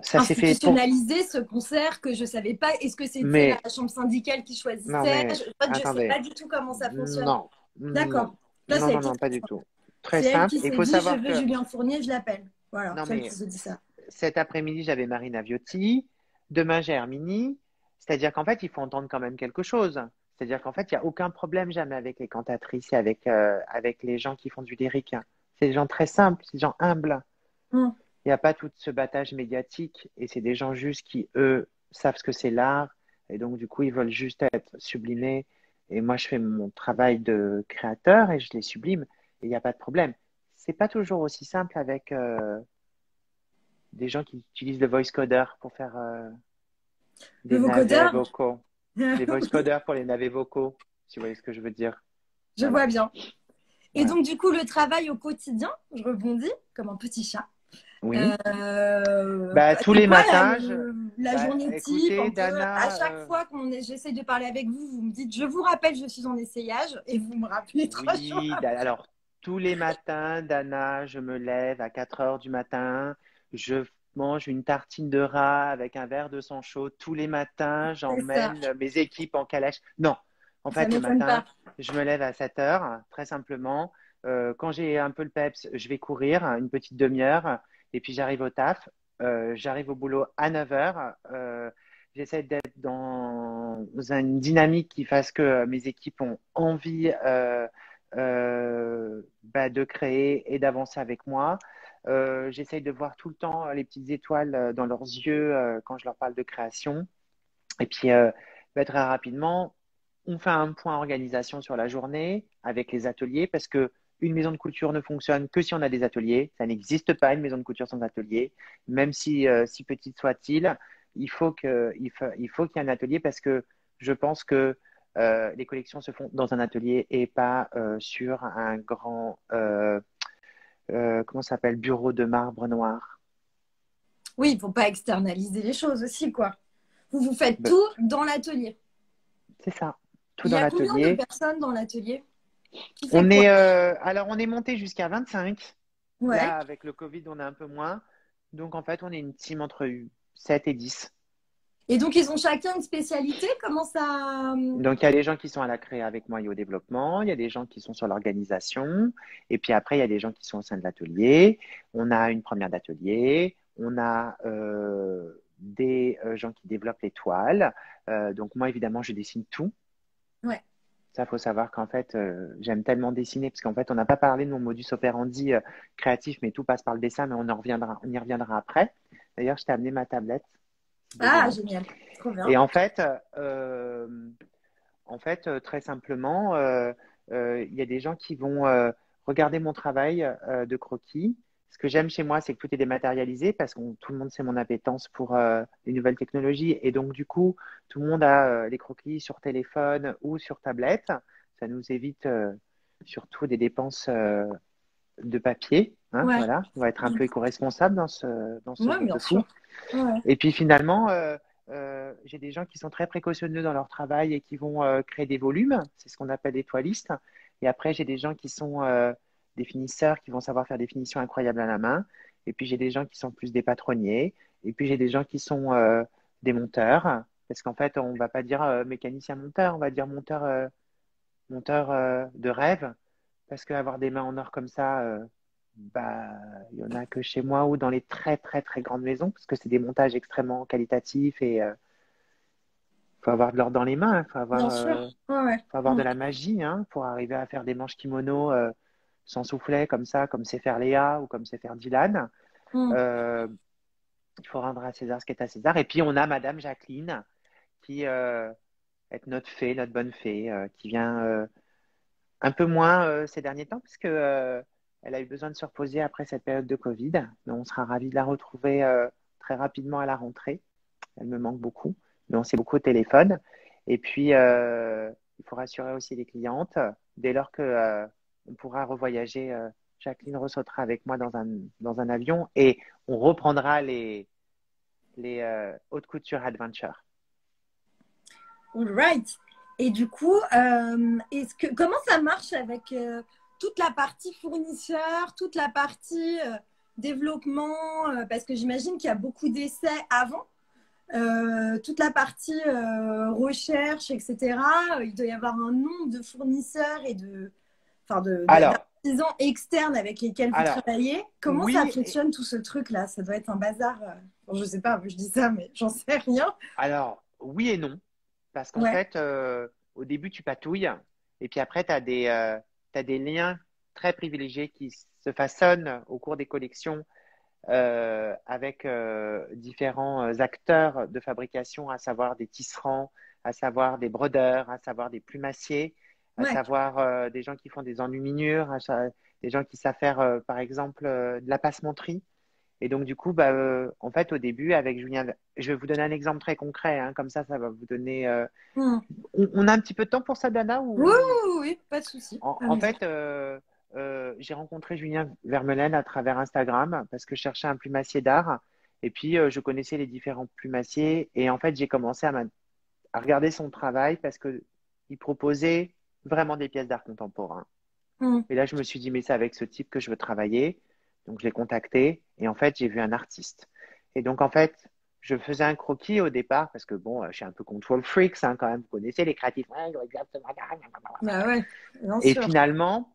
Ça s'est fait pour. institutionnalisé ce concert que je ne savais pas. Est-ce que c'était la Mais, chambre syndicale qui non, choisissait? mais, En fait, je ne sais attendez. pas du tout comment ça fonctionne. Non, D'accord. non, Là, non, ça a non, été non, pas du tout. Très c'est elle simple. qui Il s'est faut dit, je savoir veux que, Julien Fournier, je l'appelle. Voilà, non, c'est elle mais qui s'est dit ça. cet après-midi, j'avais Marina Viotti. Demain, j'ai Hermini. C'est-à-dire qu'en fait, il faut entendre quand même quelque chose. C'est-à-dire qu'en fait, il n'y a aucun problème jamais avec les cantatrices et avec les gens qui font du lyrique. C'est des gens très simples, c'est des gens humbles. Hum, Il n'y a pas tout ce battage médiatique et c'est des gens juste qui, eux, savent ce que c'est l'art. Et donc, du coup, ils veulent juste être sublimés. Et moi, je fais mon travail de créateur et je les sublime. Et il n'y a pas de problème. C'est pas toujours aussi simple avec des gens qui utilisent le voice coder pour faire Le des navets vocodeur. vocaux. Les voice Oui, coders pour les navets vocaux, si vous voyez ce que je veux dire. je Voilà. vois bien. Et Voilà. donc, du coup, le travail au quotidien, je rebondis comme un petit chat. Oui. Bah, tous C'est les quoi matins, la bah, journée type écoutez, un peu à Dana, chaque fois j'essaie de parler avec vous, vous me dites, je vous rappelle, je suis en essayage et vous me rappelez 3 jours. oui, alors, tous les matins, Dana, je me lève à 4 heures du matin, je mange une tartine de rat avec un verre de sang chaud. Tous les matins, C'est ça, j'emmène mes équipes en calèche. Non, en ça fait, le m'étonne matin, pas. je me lève à 7 heures, très simplement. Quand j'ai un peu le peps, je vais courir une petite demi-heure et puis j'arrive au taf. J'arrive au boulot à 9 heures. J'essaie d'être dans une dynamique qui fasse que mes équipes ont envie de créer et d'avancer avec moi. J'essaye de voir tout le temps les petites étoiles dans leurs yeux quand je leur parle de création. Et puis, très rapidement, on fait un point organisation sur la journée avec les ateliers parce que une maison de couture ne fonctionne que si on a des ateliers. Ça n'existe pas une maison de couture sans atelier, même si petite soit-il. Il faut qu'il y ait un atelier parce que je pense que les collections se font dans un atelier et pas sur un grand comment ça s'appelle, bureau de marbre noir. Oui, il ne faut pas externaliser les choses aussi, quoi. Vous faites Ben, tout dans l'atelier. c'est ça, tout Il y dans a combien de l'atelier. personnes dans l'atelier? Qui fait quoi? Alors, on est monté jusqu'à 25. Ouais. Là, avec le Covid, on est un peu moins. Donc, en fait, on est une team entre 7 et 10. Et donc, ils ont chacun une spécialité? Comment ça... Donc, il y a des gens qui sont à la créa avec moi et au développement. Il y a des gens qui sont sur l'organisation. Et puis après, il y a des gens qui sont au sein de l'atelier. On a une première d'atelier. On a des gens qui développent les toiles. Donc, moi, évidemment, je dessine tout. Ouais. Ça, faut savoir qu'en fait, j'aime tellement dessiner, parce qu'en fait, on n'a pas parlé de mon modus operandi créatif, mais tout passe par le dessin, mais on y reviendra après. D'ailleurs, je t'ai amené ma tablette, si Ah, besoin. génial. Trop bien. Et très simplement, il y a des gens qui vont regarder mon travail de croquis. Ce que j'aime chez moi, c'est que tout est dématérialisé parce que tout le monde sait mon appétence pour les nouvelles technologies. Et donc, du coup, tout le monde a les croquis sur téléphone ou sur tablette. Ça nous évite surtout des dépenses de papier. Hein, Ouais. voilà, on va être un peu éco-responsable dans ce Ouais, monde bien de fou. sûr. Ouais. Et puis finalement, j'ai des gens qui sont très précautionneux dans leur travail et qui vont créer des volumes. C'est ce qu'on appelle des toilistes. Et après, j'ai des gens qui sont des finisseurs qui vont savoir faire des finitions incroyables à la main. Et puis, j'ai des gens qui sont plus des patronniers. Et puis, j'ai des gens qui sont des monteurs. Parce qu'en fait, on ne va pas dire mécanicien monteur, on va dire monteur de rêve. Parce qu'avoir des mains en or comme ça, bah, il y en a que chez moi ou dans les très, très, très grandes maisons, parce que c'est des montages extrêmement qualitatifs et faut avoir de l'or dans les mains, il Bien sûr. Ouais, ouais. faut avoir de la magie hein, pour arriver à faire des manches kimono sans soufflet comme ça, comme sait faire Léa ou comme sait faire Dylan. Mm. Euh, il faut rendre à César ce qui est à César. Et puis on a Madame Jacqueline qui est notre fée, notre bonne fée, qui vient un peu moins ces derniers temps, puisque elle a eu besoin de se reposer après cette période de Covid. Mais on sera ravis de la retrouver très rapidement à la rentrée. Elle me manque beaucoup, mais on s'est beaucoup au téléphone. Et puis, il faut rassurer aussi les clientes. Dès lors que on pourra revoyager, Jacqueline ressautera avec moi dans un avion et on reprendra les haute couture adventure. All right. Et du coup, comment ça marche avec toute la partie fournisseur, toute la partie développement, parce que j'imagine qu'il y a beaucoup d'essais avant, toute la partie recherche, etc. Il doit y avoir un nombre de fournisseurs et Alors, d'artisans externes avec lesquels vous alors, travaillez. Comment ça oui, fonctionne tout ce truc-là? Ça doit être un bazar. Bon, je sais pas, je dis ça, mais j'en sais rien. alors, oui et non. Parce qu'en Ouais, fait, au début, tu patouilles, et puis après, t'as des liens très privilégiés qui se façonnent au cours des collections avec différents acteurs de fabrication, à savoir des tisserands, à savoir des brodeurs, à savoir des plumassiers, à ouais. savoir des gens qui font des enluminures, des gens qui savent faire, par exemple, de la passementerie. Et donc, du coup, bah, en fait, au début, avec Julien, je vais vous donner un exemple très concret, hein, comme ça va vous donner. Hmm. On a un petit peu de temps pour ça, Dana, Oui, ou... oui, oui, pas de souci. En Allons-y. fait, j'ai rencontré Julien Vermeulen à travers Instagram parce que je cherchais un plumassier d'art. Et puis, je connaissais les différents plumassiers. Et en fait, j'ai commencé à regarder son travail parce qu'il proposait vraiment des pièces d'art contemporain. Hmm. Et là, je me suis dit, mais c'est avec ce type que je veux travailler. Donc, je l'ai contacté. Et en fait, j'ai vu un artiste. Et donc, en fait, je faisais un croquis au départ parce que, bon, je suis un peu control freaks, hein, quand même. Vous connaissez les créatifs. Ouais, exactement. Bah ouais, bien Et sûr. finalement,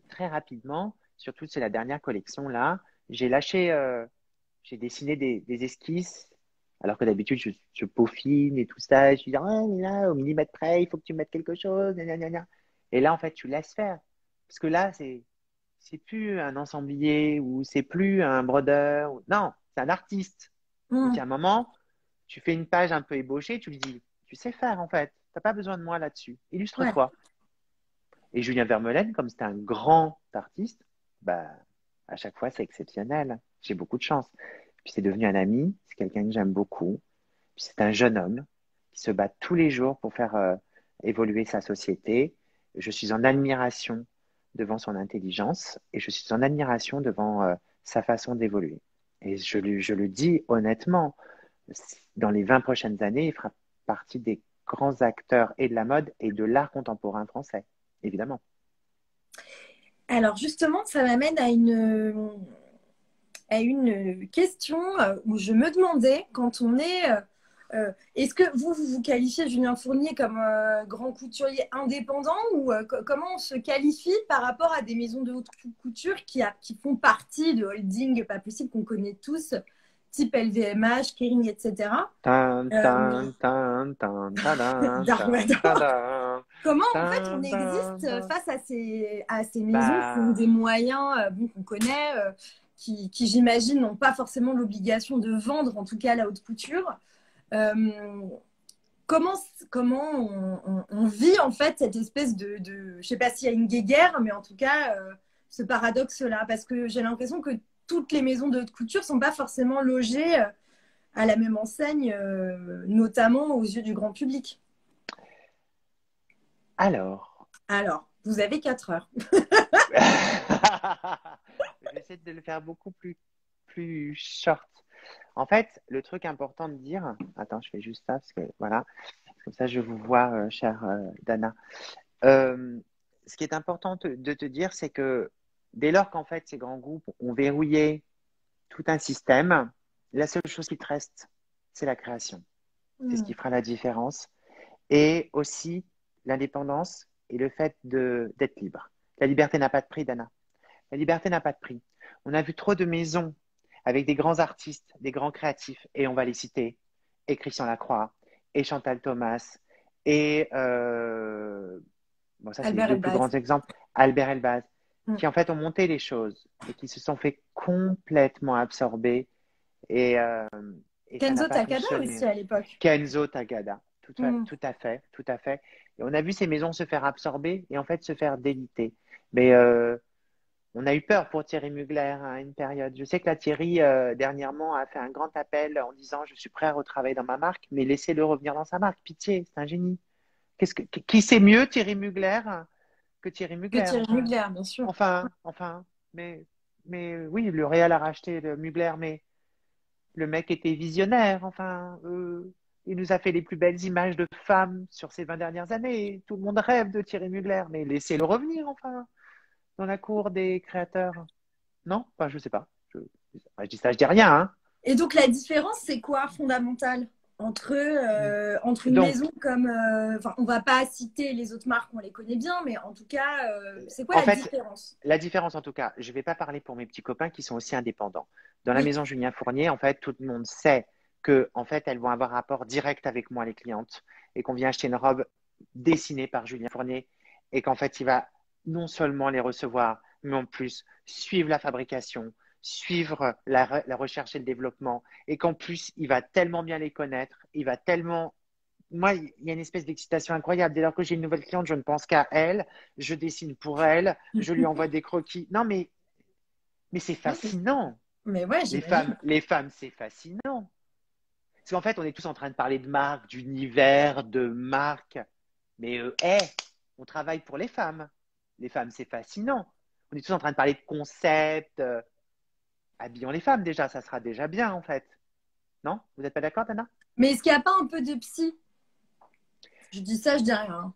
très rapidement, surtout c'est la dernière collection là, j'ai lâché, j'ai dessiné des esquisses, alors que d'habitude je peaufine et tout ça, et je dis ah, mais là au millimètre près, il faut que tu mettes quelque chose, gna, gna, gna, gna. Et là en fait tu laisses faire, parce que là c'est plus un ensemblier ou c'est plus un brodeur, non, c'est un artiste. Donc Hmm. à un moment, tu fais une page un peu ébauchée, tu lui dis tu sais faire en fait, t'as pas besoin de moi là-dessus, Ouais, illustre-toi. Et Julien Vermeulen, comme c'était un grand artiste, bah, à chaque fois, c'est exceptionnel. J'ai beaucoup de chance. Puis c'est devenu un ami, c'est quelqu'un que j'aime beaucoup. Puis c'est un jeune homme qui se bat tous les jours pour faire évoluer sa société. Je suis en admiration devant son intelligence et je suis en admiration devant sa façon d'évoluer. Et je le dis honnêtement, dans les 20 prochaines années, il fera partie des grands acteurs et de la mode et de l'art contemporain français, évidemment. Alors justement, ça m'amène à une question où je me demandais, quand on est... est-ce que vous qualifiez Julien Fournier comme grand couturier indépendant ou comment on se qualifie par rapport à des maisons de haute couture qui font partie de holdings pas possible qu'on connaît tous, type LVMH, Kering, etc. Tan, Euh, tan, tan, tan, tadam, tan, Darmanin. tadam, Comment en fait on tan, tan, existe tan. face à ces maisons qui ont des Bah, moyens bon, qu'on connaît, qui j'imagine n'ont pas forcément l'obligation de vendre, en tout cas à la haute couture. Euh, comment on vit en fait cette espèce je sais pas s'il y a une guéguerre, mais en tout cas ce paradoxe-là, parce que j'ai l'impression que toutes les maisons de haute couture sont pas forcément logées à la même enseigne, notamment aux yeux du grand public. alors, Alors, vous avez 4 heures. je vais essayer de le faire beaucoup plus short. En fait, le truc important de dire, attends, je fais juste ça parce que voilà, comme ça je vous vois, chère Dana. Euh, Ce qui est important de te dire, c'est que dès lors qu'en fait ces grands groupes ont verrouillé tout un système, la seule chose qui te reste, c'est la création. C'est ce Hmm. qui fera la différence. Et aussi l'indépendance et le fait d'être libre. La liberté n'a pas de prix, Dana. La liberté n'a pas de prix. On a vu trop de maisons avec des grands artistes, des grands créatifs, et on va les citer, et Christian Lacroix, et Chantal Thomas, et bon, ça c'est les Albert deux plus Elbaz. grands exemples, Albert Elbaz, Hmm. qui en fait ont monté les choses et qui se sont fait complètement absorber et, euh, et ça n'a Kenzo pas Takada aussi fonctionné. à l'époque. Kenzo Tagada, Hmm. tout à fait, tout à fait. Et on a vu ces maisons se faire absorber et en fait se faire déliter. Mais on a eu peur pour Thierry Mugler à une période. Je sais que la Thierry, dernièrement, a fait un grand appel en disant je suis prêt à retravailler dans ma marque, mais laissez-le revenir dans sa marque. Pitié, c'est un génie. Qui sait mieux Thierry Mugler que Thierry Que Mugler, Thierry enfin. Mugler, bien sûr. Enfin. Mais, mais oui, le Real a racheté le Mugler, mais le mec était visionnaire. Enfin, il nous a fait les plus belles images de femmes sur ces 20 dernières années. Tout le monde rêve de Thierry Mugler, mais laissez-le revenir, enfin, dans la cour des créateurs. Non? Enfin, je sais pas. Je dis ça, je dis rien, hein. Et donc la différence, c'est quoi fondamental entre une Donc, maison comme... Enfin, on va pas citer les autres marques, on les connaît bien, mais en tout cas, c'est quoi en la fait, différence? la différence, en tout cas, je ne vais pas parler pour mes petits copains qui sont aussi indépendants. Dans la Oui, maison Julien Fournier, en fait, tout le monde sait que, en fait, elles vont avoir rapport direct avec moi, les clientes, et qu'on vient acheter une robe dessinée par Julien Fournier, et qu'en fait, il va non seulement les recevoir, mais en plus suivre la fabrication, suivre la recherche et le développement, et qu'en plus, il va tellement bien les connaître, il va tellement moi, il y a une espèce d'excitation incroyable. Dès lors que j'ai une nouvelle cliente, je ne pense qu'à elle, je dessine pour elle, je lui envoie des croquis. Non, mais c'est ok. fascinant. Mais ouais, j'imagine. Les femmes, c'est fascinant. Parce qu'en fait, on est tous en train de parler de marque, d'univers, de marque. Mais, on travaille pour les femmes. Les femmes, c'est fascinant. On est tous en train de parler de concepts. Habillons les femmes déjà, ça sera déjà bien, en fait. Non? Vous n'êtes pas d'accord, Tana? Mais est-ce qu'il n'y a pas un peu de psy? Je dis ça, je dis rien, hein.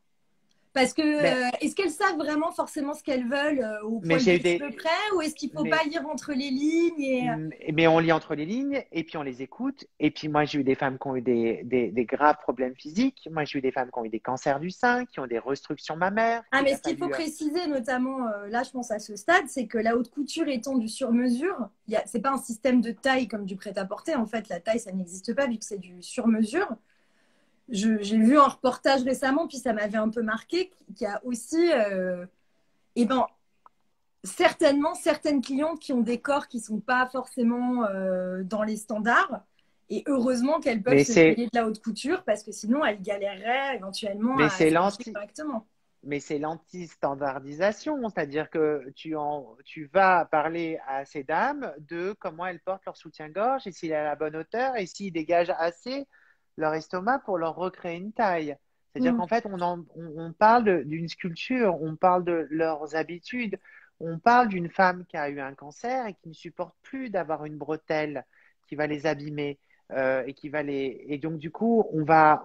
Parce que Mais, est-ce qu'elles savent vraiment forcément ce qu'elles veulent au mais poil j'ai de eu cheveux des. près, ou est-ce qu'il ne faut pas Mais lire entre les lignes Mais on lit entre les lignes et puis on les écoute. Et puis moi, j'ai eu des femmes qui ont eu des graves problèmes physiques. Moi, j'ai eu des femmes qui ont eu des cancers du sein, qui ont des restrictions mammaires, Ah, qu'il mais a ce qu'il faut fallu. préciser, notamment là, je pense à ce stade, c'est que la haute couture étant du sur-mesure, c'est pas un système de taille comme du prêt-à-porter. En fait, la taille, ça n'existe pas vu que c'est du sur-mesure. J'ai vu un reportage récemment, puis ça m'avait un peu marqué, qu'il y a aussi, eh ben, certainement certaines clientes qui ont des corps qui sont pas forcément dans les standards. Et heureusement qu'elles peuvent Mais se payer c'est, de la haute couture parce que sinon elles galéreraient éventuellement mais à c'est s'habiller l'anti, correctement. mais c'est l'anti-standardisation. C'est-à-dire que tu vas parler à ces dames de comment elles portent leur soutien-gorge et s'il est à la bonne hauteur et s'il dégage assez leur estomac pour leur recréer une taille. C'est-à-dire qu'en fait, on parle d'une sculpture, on parle de leurs habitudes, on parle d'une femme qui a eu un cancer et qui ne supporte plus d'avoir une bretelle qui va les abîmer et qui va les… Et donc, du coup, on va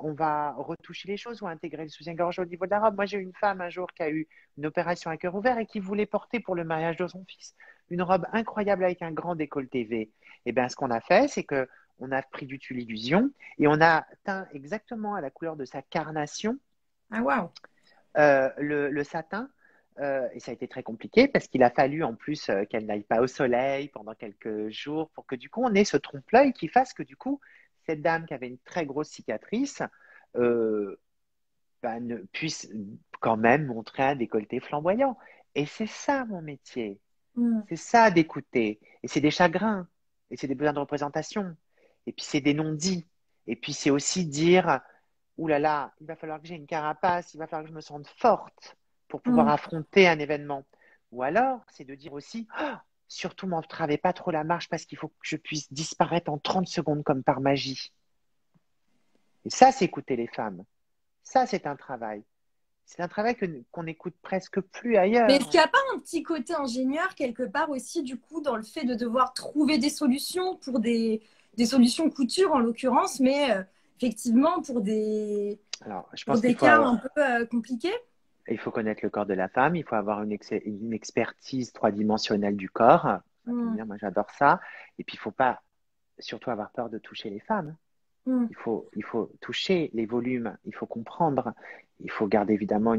retoucher les choses ou intégrer le soutien-gorge au niveau de la robe. Moi, j'ai eu une femme un jour qui a eu une opération à cœur ouvert et qui voulait porter pour le mariage de son fils une robe incroyable avec un grand décolleté V. Et bien, ce qu'on a fait, c'est que on a pris du tulle illusion et on a teint exactement à la couleur de sa carnation Ah, waouh. le satin. Et ça a été très compliqué parce qu'il a fallu en plus qu'elle n'aille pas au soleil pendant quelques jours pour que du coup on ait ce trompe-l'œil qui fasse que du coup cette dame qui avait une très grosse cicatrice euh, puisse quand même montrer un décolleté flamboyant. Et c'est ça mon métier, Hmm. c'est ça d'écouter. Et c'est des chagrins, et c'est des besoins de représentation, et puis c'est des non-dits, et puis c'est aussi dire ouh là là, il va falloir que j'ai une carapace, il va falloir que je me sente forte pour pouvoir Hmm. affronter un événement. Ou alors, c'est de dire aussi, ah, surtout m'entravez pas trop la marche parce qu'il faut que je puisse disparaître en 30 secondes comme par magie. Et ça, c'est écouter les femmes. Ça, c'est un travail. C'est un travail qu'on n'écoute presque plus Mais est-ce ailleurs. qu'il n'y a pas un petit côté ingénieur quelque part aussi, du coup, dans le fait de devoir trouver des solutions pour des solutions couture en l'occurrence, mais effectivement Alors, je pour pense qu'il des faut cas un avoir, peu compliqués? il faut connaître le corps de la femme, il faut avoir une expertise trois-dimensionnelle du corps. Ça tombe Hmm. bien, moi j'adore ça. Et puis, il ne faut pas surtout avoir peur de toucher les femmes. Hmm. Il faut toucher les volumes, il faut comprendre, il faut garder évidemment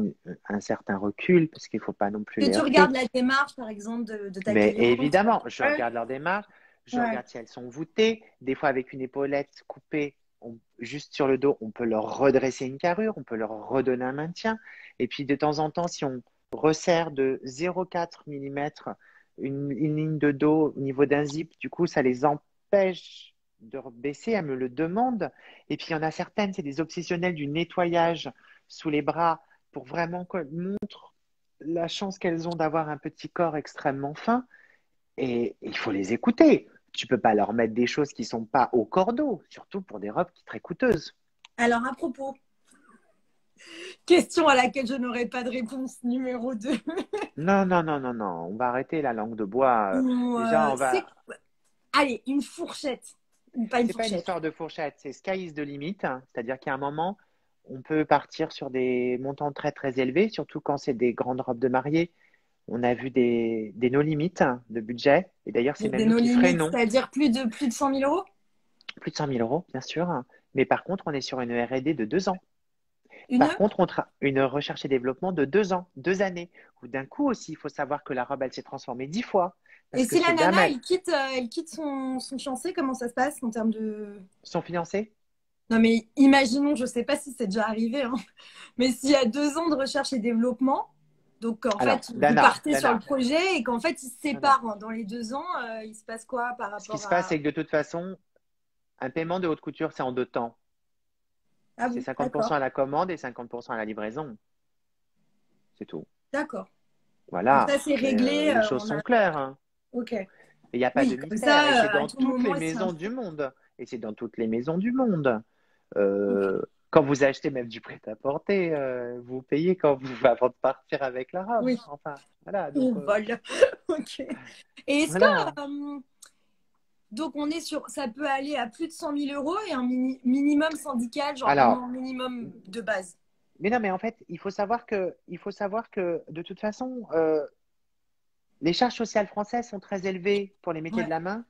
un certain recul parce qu'il ne faut pas non plus Que les tu regardes heurter. la démarche, par exemple, de ta Mais cliente. évidemment, je Ouais, regarde leur démarche, je ouais. regarde si elles sont voûtées. Des fois, avec une épaulette coupée, juste sur le dos, on peut leur redresser une carrure, on peut leur redonner un maintien. Et puis, de temps en temps, si on resserre de 0,4 mm une ligne de dos au niveau d'un zip, du coup, ça les empêche de baisser. Elles me le demandent. Et puis, il y en a certaines, c'est des obsessionnelles du nettoyage sous les bras pour vraiment qu'elles montrent la chance qu'elles ont d'avoir un petit corps extrêmement fin. Et il faut les écouter. Tu peux pas leur mettre des choses qui sont pas au cordeau, surtout pour des robes qui sont très coûteuses. Alors, à propos, question à laquelle je n'aurai pas de réponse numéro 2. Non, non, non, non, non. On va arrêter la langue de bois. Déjà, on C'est... va. Allez, une fourchette. Pas une C'est pas une fourchette. histoire de fourchette, c'est sky is the limit. C'est-à-dire qu'à un moment, on peut partir sur des montants très très élevés, surtout quand c'est des grandes robes de mariée. On a vu des no limites de budget. Et d'ailleurs, c'est même Des nous nos qui limites, freinons. c'est-à-dire plus de 100 000 euros? Plus de 100 000 euros, bien sûr. Mais par contre, on est sur une R&D de 2 ans. Une? Par contre, une recherche et développement de 2 ans, 2 années. Ou d'un coup aussi, il faut savoir que la robe, elle s'est transformée 10 fois. Et Parce que si la ces dames, nana, elles elle quitte son fiancé, comment ça se passe en termes de... sont financées. Non, mais imaginons, je ne sais pas si c'est déjà arrivé, hein, mais s'il y a 2 ans de recherche et développement, donc en Alors, fait, vous Dana, partez sur le Dana, projet et qu'en fait, ils se non, non. séparent hein, dans les 2 ans, il se passe quoi par Ce qui rapport se passe, à... c'est que de toute façon, un paiement de haute couture, c'est en 2 temps. Ah C'est bon, 50% d'accord, à la commande et 50% à la livraison. C'est tout. d'accord. Donc Voilà. ça, c'est Mais réglé, les choses on sont a... claires, hein. Ok. Il n'y a pas de Oui, comme mystère. Et ça, c'est à dans tout toutes moment, les il se maisons fait. du monde. Et c'est dans toutes les maisons du monde. Ok. Quand vous achetez même du prêt-à-porter, vous payez quand vous avant de partir avec la robe. Oui. Enfin, voilà. Donc, On vole. Ok. Et est-ce que, voilà. euh, donc on est sur, ça peut aller à plus de 100 000 euros et un minimum syndical, genre vraiment Alors, un minimum de base. mais non, mais en fait, il faut savoir que de toute façon, les charges sociales françaises sont très élevées pour les métiers de Ouais. la main,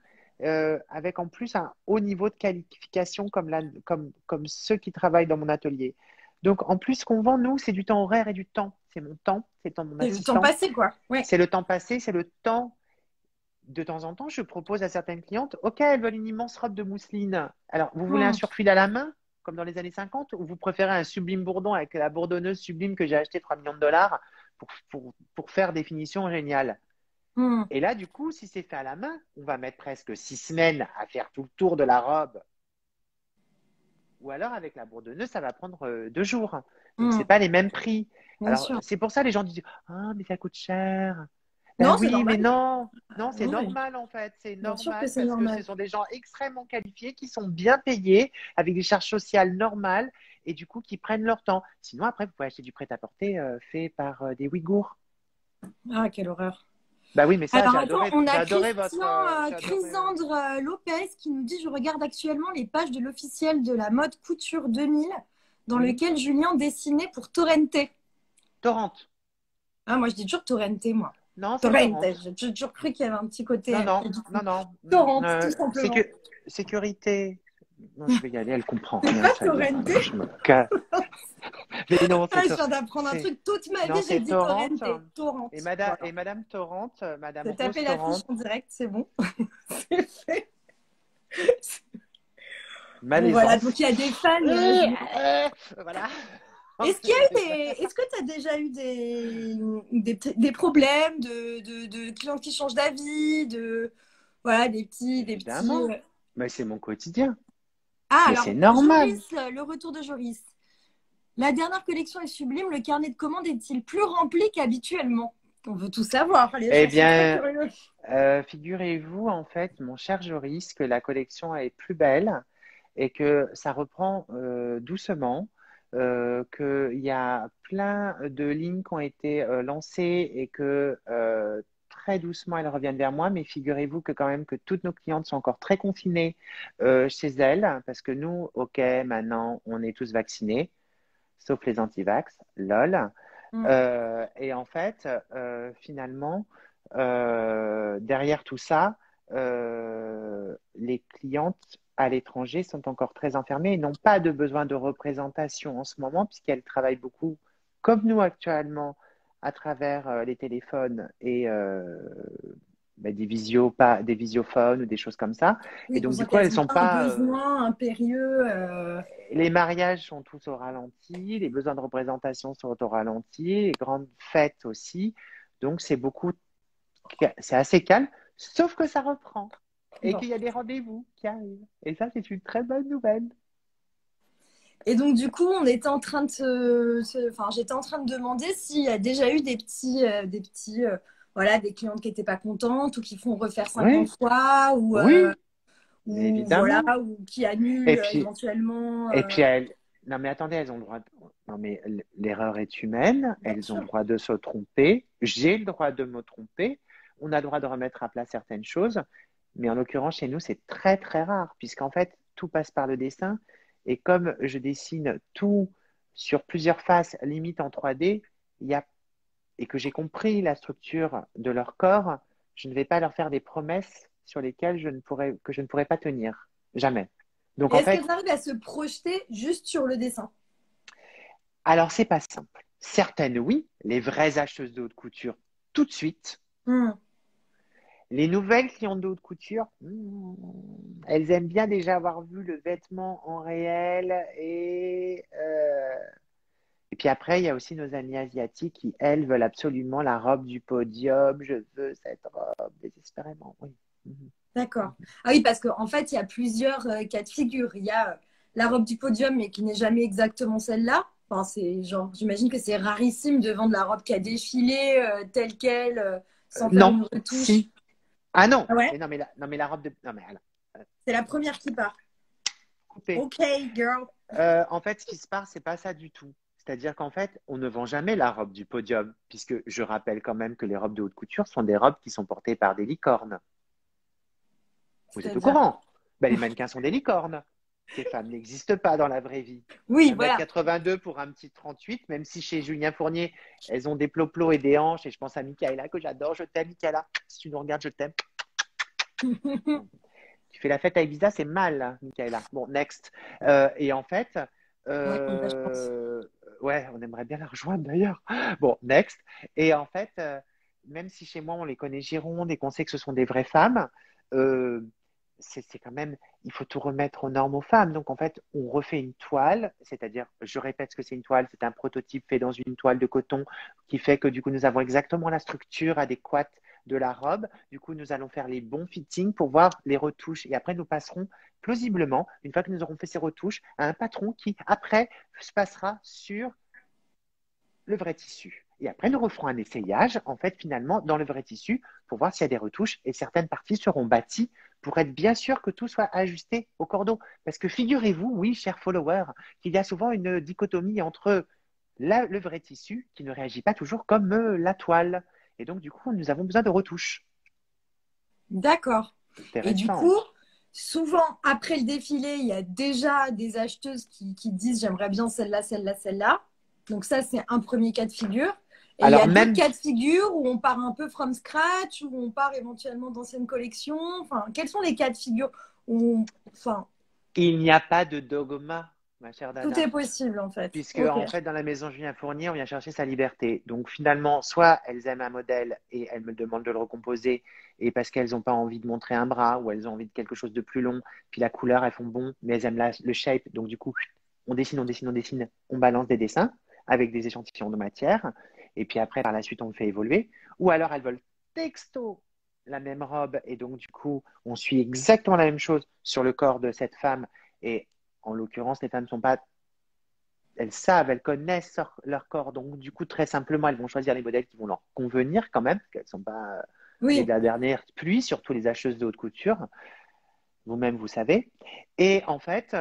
avec en plus un haut niveau de qualification comme ceux qui travaillent dans mon atelier. Donc, en plus, ce qu'on vend, nous, c'est du temps horaire et du temps. C'est mon temps, c'est le temps de mon C'est le temps assistant, passé, quoi. Ouais. c'est le temps passé, c'est le temps. De temps en temps, je propose à certaines clientes, OK, elles veulent une immense robe de mousseline. Alors, vous voulez un Hmm. surfil à la main, comme dans les années 50, ou vous préférez un sublime bourdon avec la bourdonneuse sublime que j'ai acheté 3 millions de dollars pour faire des finitions géniales. Hmm. Et là, du coup, si c'est fait à la main, on va mettre presque 6 semaines à faire tout le tour de la robe. Ou alors, avec la bourdonneuse, ça va prendre 2 jours. Donc, ce Hmm. n'est pas les mêmes prix. Bien Alors, sûr. c'est pour ça que les gens disent, ah, mais ça coûte cher. Ben Non, c'est oui, normal. mais non, non, c'est Non, mais normal en fait. C'est bien sûr que normal c'est parce que ce normal. sont des gens extrêmement qualifiés qui sont bien payés avec des charges sociales normales et du coup qui prennent leur temps. Sinon, après, vous pouvez acheter du prêt-à-porter fait par des Ouïghours. Ah, quelle horreur. Bah oui, mais ça, Alors attends, on j'ai a adoré votre, Christian j'ai adoré. Chrysandre Lopez qui nous dit: Je regarde actuellement les pages de l'officiel de la mode couture 2000 dans Oui. lequel Julien dessinait pour Torrente. Torrente. Ah, moi je dis toujours Torrente, moi. Non, c'est Torrente, Torrente. j'ai toujours cru qu'il y avait un petit côté. Non, non, Pas du tout. non, non. Torrente, tout simplement. Sécurité. Non, je vais y aller, elle comprend rien, ça y est. Torrente. Je me casse. Mais non, Ah, je viens d'apprendre un truc. Toute ma non, vie, j'ai c'est dit Torrente. Torrente. Torrente. Et Voilà. Madame Torrente, Madame T'as Rose tapé l'affiche Torrente. en direct, c'est bon. C'est fait. Bon, voilà, Malaisance. donc il y a des fans. Voilà. Est-ce que tu as déjà eu des problèmes de clients qui changent d'avis, voilà, des petits. Évidemment. Mais c'est mon quotidien. Ah, Mais alors, c'est normal. Joris, le retour de Joris. La dernière collection est sublime. Le carnet de commandes est-il plus rempli qu'habituellement? On veut tout savoir. Les Eh gens sont très bien, curieux. figurez-vous, en fait, mon cher Joris, que la collection est plus belle et que ça reprend doucement, qu'il y a plein de lignes qui ont été lancées et que très doucement elles reviennent vers moi. Mais figurez-vous que quand même que toutes nos clientes sont encore très confinées chez elles parce que nous, ok, maintenant on est tous vaccinés, sauf les anti-vax, lol. Mm. Et en fait, finalement, derrière tout ça, les clientes à l'étranger sont encore très enfermées et n'ont pas de besoin de représentation en ce moment, puisqu'elles travaillent beaucoup, comme nous actuellement, à travers les téléphones et pas, des visiophones ou des choses comme ça. Et Oui, qu'on donc, du sent coup, elles qu'elles ont sont pas un pas. besoin impérieux. Les mariages sont tous au ralenti, les besoins de représentation sont au ralenti, les grandes fêtes aussi. Donc, c'est assez calme, sauf que ça reprend et Bon. qu'il y a des rendez-vous qui arrivent. Et ça, c'est une très bonne nouvelle. Et donc, du coup, on était en train enfin, j'étais en train de demander s'il y a déjà eu des petits, voilà, des clientes qui n'étaient pas contentes ou qui font refaire Oui, 50 fois oui, mais ou voilà, évidemment. ou qui annulent Et puis, éventuellement. et puis non mais attendez, elles ont le droit non mais l'erreur est humaine, Bien elles ont le sûr. droit de se tromper, j'ai le droit de me tromper, on a le droit de remettre à plat certaines choses, mais en l'occurrence chez nous c'est très très rare, puisqu'en fait tout passe par le dessin, et comme je dessine tout sur plusieurs faces, limite en 3D, il y a, et que j'ai compris la structure de leur corps, je ne vais pas leur faire des promesses sur lesquelles que je ne pourrais pas tenir, jamais. Donc Et en est-ce fait, qu'elles arrivent à se projeter juste sur le dessin? alors, c'est pas simple. Certaines, oui, les vraies acheteuses de haute couture, tout de suite. Hmm. Les nouvelles clientes de haute couture, elles aiment bien déjà avoir vu le vêtement en réel. Et puis après, il y a aussi nos amis asiatiques qui, elles, veulent absolument la robe du podium. Je veux cette robe, désespérément, oui. Mhm. D'accord. Ah oui, parce qu'en fait, il y a plusieurs cas de figure. Il y a la robe du podium, mais qui n'est jamais exactement celle-là. Enfin, c'est genre, j'imagine que c'est rarissime de vendre la robe qui a défilé telle qu'elle, sans faire Non, une retouche. si. Ah non, Ah ouais? mais non, mais la robe de. Non, mais alors, C'est la première qui part. coupez. Ok, girl. En fait, ce qui se passe, c'est pas ça du tout. C'est-à-dire qu'en fait, on ne vend jamais la robe du podium, puisque je rappelle quand même que les robes de haute couture sont des robes qui sont portées par des licornes. Vous êtes au C'est-à-dire. courant? Ben, les mannequins sont des licornes. Ces femmes n'existent pas dans la vraie vie. Oui, voilà. 1,82 m pour un petit 38, même si chez Julien Fournier, elles ont des ploplos et des hanches. Et je pense à Michaela, que j'adore. Je t'aime, Michaela. Si tu nous regardes, je t'aime. Tu fais la fête à Ibiza, c'est mal, hein, Michaela. Bon, next. Et en fait, Ouais, on a de la chance. euh, ouais, on aimerait bien la rejoindre d'ailleurs. Bon, next. Et en fait, même si chez moi on les connaît girondes et qu'on sait que ce sont des vraies femmes, euh, c'est quand même, il faut tout remettre aux normes aux femmes. Donc en fait, on refait une toile, c'est-à-dire, je répète ce que c'est une toile, c'est un prototype fait dans une toile de coton qui fait que du coup nous avons exactement la structure adéquate de la robe. Du coup, nous allons faire les bons fittings pour voir les retouches. Et après, nous passerons plausiblement, une fois que nous aurons fait ces retouches, à un patron qui, après, se passera sur le vrai tissu. Et après, nous referons un essayage, en fait, finalement, dans le vrai tissu pour voir s'il y a des retouches et certaines parties seront bâties pour être bien sûr que tout soit ajusté au cordeau. Parce que figurez-vous, oui, chers followers, qu'il y a souvent une dichotomie entre le vrai tissu qui ne réagit pas toujours comme la toile. Et donc, du coup, nous avons besoin de retouches. D'accord. Et du Intéressant. coup, souvent, après le défilé, il y a déjà des acheteuses qui disent j'aimerais bien celle-là, celle-là, celle-là. Donc ça, c'est un premier cas de figure. Et il y Alors a d'autres même, cas de figure où on part un peu from scratch, où on part éventuellement d'anciennes collections. Enfin, quels sont les cas de figure où enfin, il n'y a pas de dogma, ma chère tout Dana. est possible en fait. Puisque Ok. en fait, dans la maison Julien Fournier, on vient chercher sa liberté. Donc finalement, soit elles aiment un modèle et elles me demandent de le recomposer, et parce qu'elles n'ont pas envie de montrer un bras ou elles ont envie de quelque chose de plus long, puis la couleur, elles font bon, mais elles aiment le shape. Donc du coup, on dessine, on dessine, on dessine, on balance des dessins avec des échantillons de matière, et puis après, par la suite, on le fait évoluer. Ou alors elles veulent texto la même robe, et donc du coup, on suit exactement la même chose sur le corps de cette femme. Et en l'occurrence, les femmes ne sont pas elles savent, elles connaissent leur corps. Donc, du coup, très simplement, elles vont choisir les modèles qui vont leur convenir quand même, parce qu'elles ne sont pas nées de Oui. la dernière pluie, surtout les acheteuses de haute couture. Vous-même, vous savez. Et en fait,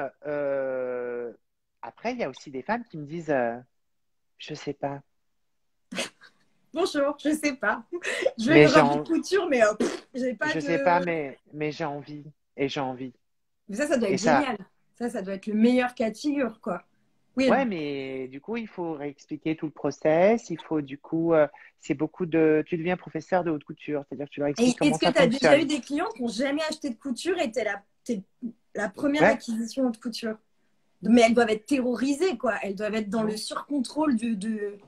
après, il y a aussi des femmes qui me disent je ne sais pas, Bonjour, je sais pas. Je veux une mais robe de couture, mais j'ai pas je sais pas, de. mais j'ai envie. Et j'ai envie. Mais ça doit Et être ça, génial. Ça doit être le meilleur cas de figure, quoi. Oui. ouais, mais du coup, il faut réexpliquer tout le process. Il faut, du coup, c'est beaucoup de. Tu deviens professeur de haute couture, c'est-à-dire que tu leur Et expliques comment est-ce que ça tu as déjà eu fonctionne. des clients qui n'ont jamais acheté de couture et t'es la première Ouais, acquisition de couture? Mais elles doivent être terrorisées, quoi. Elles doivent être dans le non, surcontrôle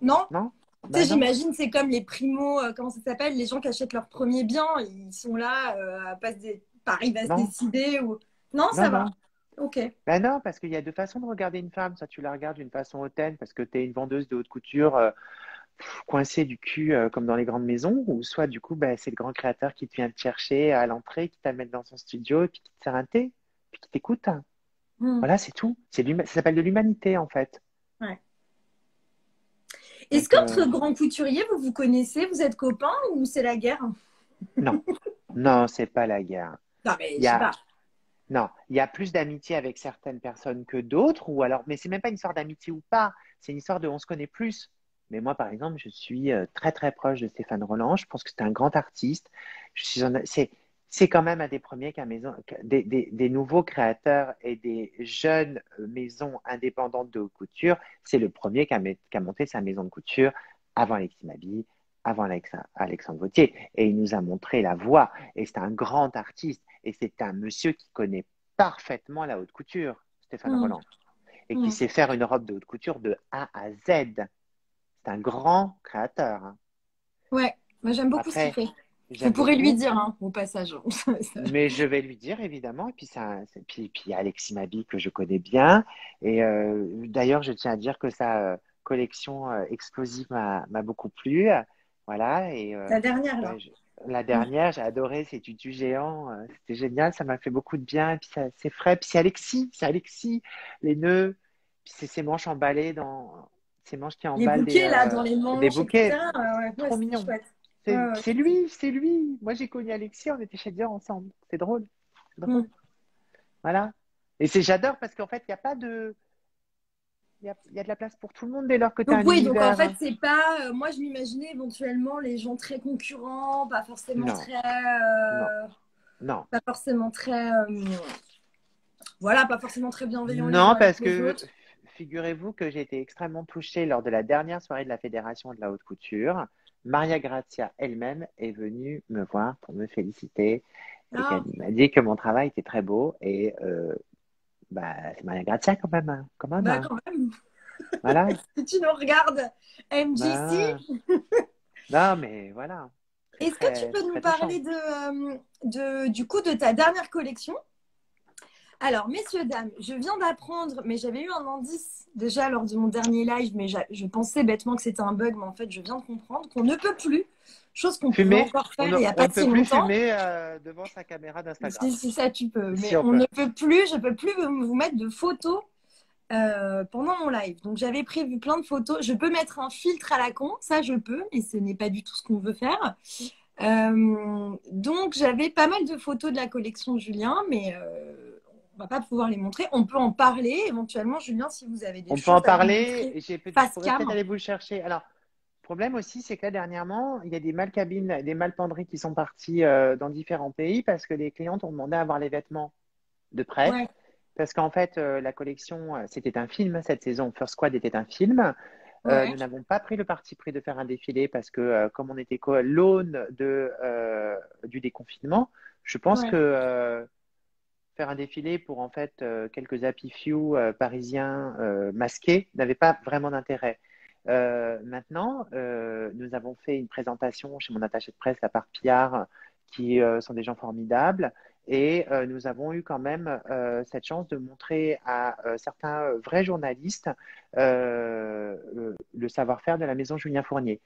Non? non, Tu sais, bah non, j'imagine, c'est comme les primo, comment ça s'appelle? Les gens qui achètent leur premier bien, ils sont là, arrivent à se non, décider ou. Non, non, ça va. non. Ok. Bah non, parce qu'il y a deux façons de regarder une femme. Soit tu la regardes d'une façon hautaine parce que tu es une vendeuse de haute couture coincée du cul comme dans les grandes maisons, ou soit du coup, bah, c'est le grand créateur qui te vient te chercher à l'entrée, qui t'amène dans son studio et puis qui te sert un thé, puis qui t'écoute. Hmm. Voilà, c'est tout. Ça s'appelle de l'humanité en fait. Ouais. Est-ce Donc, qu'entre grands couturiers, vous vous connaissez, vous êtes copains ou c'est la guerre? non, non, c'est pas la guerre. Non, mais Il je y sais a, pas. non, il y a plus d'amitié avec certaines personnes que d'autres, ou alors, mais c'est même pas une histoire d'amitié ou pas, c'est une histoire de on se connaît plus. Mais moi, par exemple, je suis très très proche de Stéphane Roland. Je pense que c'est un grand artiste. C'est quand même un des premiers des nouveaux créateurs et des jeunes maisons indépendantes de haute couture. C'est le premier qui a monté sa maison de couture avant Alexis Mabille, avant Alexandre Vauthier. Et il nous a montré la voie. Et c'est un grand artiste. Et c'est un monsieur qui connaît parfaitement la haute couture, Stéphane Hmm. Roland, et qui Hmm. sait faire une robe de haute couture de A à Z. C'est un grand créateur, hein. Ouais, moi j'aime beaucoup ce qu'il Après, fait. Vous j'aime pourrez lui beaucoup, dire, hein, au passage. mais je vais lui dire évidemment. Et puis, puis il y a Alexis Mabi que je connais bien. Et d'ailleurs, je tiens à dire que sa collection explosive m'a beaucoup plu. Voilà. Et La dernière, là. ouais, la dernière, j'ai adoré ces tutus géants. C'était génial. Ça m'a fait beaucoup de bien. Et puis, c'est frais. Puis, c'est Alexis, les nœuds. Puis, c'est ses manches emballées dans. Ces manches qui Les emballent bouquets, là, dans les des manches, bouquets. etc. Ouais, ouais, Trop c'était mignon. chouette. Ouais, ouais. C'est lui, c'est lui. Moi, j'ai connu Alexis, on était chez Dior ensemble. C'est drôle. C'est Hmm. drôle. Voilà. Et j'adore parce qu'en fait, il n'y a pas de. Il y a de la place pour tout le monde dès lors que tu as Donc un oui, donc en univers. fait, c'est pas. Moi, je m'imaginais éventuellement les gens très concurrents, Non, non, non. pas forcément très, voilà, pas forcément très bienveillants les uns Non, avec parce les que autres. figurez-vous que j'ai été extrêmement touchée lors de la dernière soirée de la Fédération de la haute couture. Maria Grazia elle-même est venue me voir pour me féliciter et qu'elle Ah, m'a dit que mon travail était très beau. Et bah, c'est Maria Grazia quand même, hein, quand même, bah hein. quand même. Voilà. Si tu nous regardes, MGC, Bah, non, mais voilà. est-ce que tu C'est peux nous très touchant. parler du coup de ta dernière collection? Alors, messieurs, dames, je viens d'apprendre, mais j'avais eu un indice déjà lors de mon dernier live, mais je pensais bêtement que c'était un bug, mais en fait, je viens de comprendre qu'on ne peut plus, chose qu'on pouvait Fumer. encore faire il n'y a On pas ne peut si plus longtemps. fumer devant sa caméra d'Instagram. Si ça, tu peux, mais Si on on peut. ne peut plus, je ne peux plus vous mettre de photos pendant mon live. Donc, j'avais prévu plein de photos. Je peux mettre un filtre à la con, ça je peux, et ce n'est pas du tout ce qu'on veut faire. Donc, j'avais pas mal de photos de la collection de Julien, mais on va pas pouvoir les montrer. On peut en parler éventuellement, Julien, si vous avez des On peut en choses à nous parler. montrer Je face pourrais peut-être cam. aller vous le chercher. Alors, le problème aussi, c'est que là, dernièrement, il y a des malcabines, des malpenderies qui sont partis dans différents pays parce que les clientes ont demandé à avoir les vêtements de près. Ouais, Parce qu'en fait, la collection, c'était un film cette saison. First Squad était un film. ouais, Nous n'avons pas pris le parti pris de faire un défilé parce que, comme on était l'aune du déconfinement, je pense ouais. que faire un défilé pour en fait quelques happy few parisiens masqués n'avait pas vraiment d'intérêt. Maintenant, nous avons fait une présentation chez mon attaché de presse, la part Pillard, qui sont des gens formidables. Et nous avons eu quand même cette chance de montrer à certains vrais journalistes le savoir-faire de la maison Julien Fournier.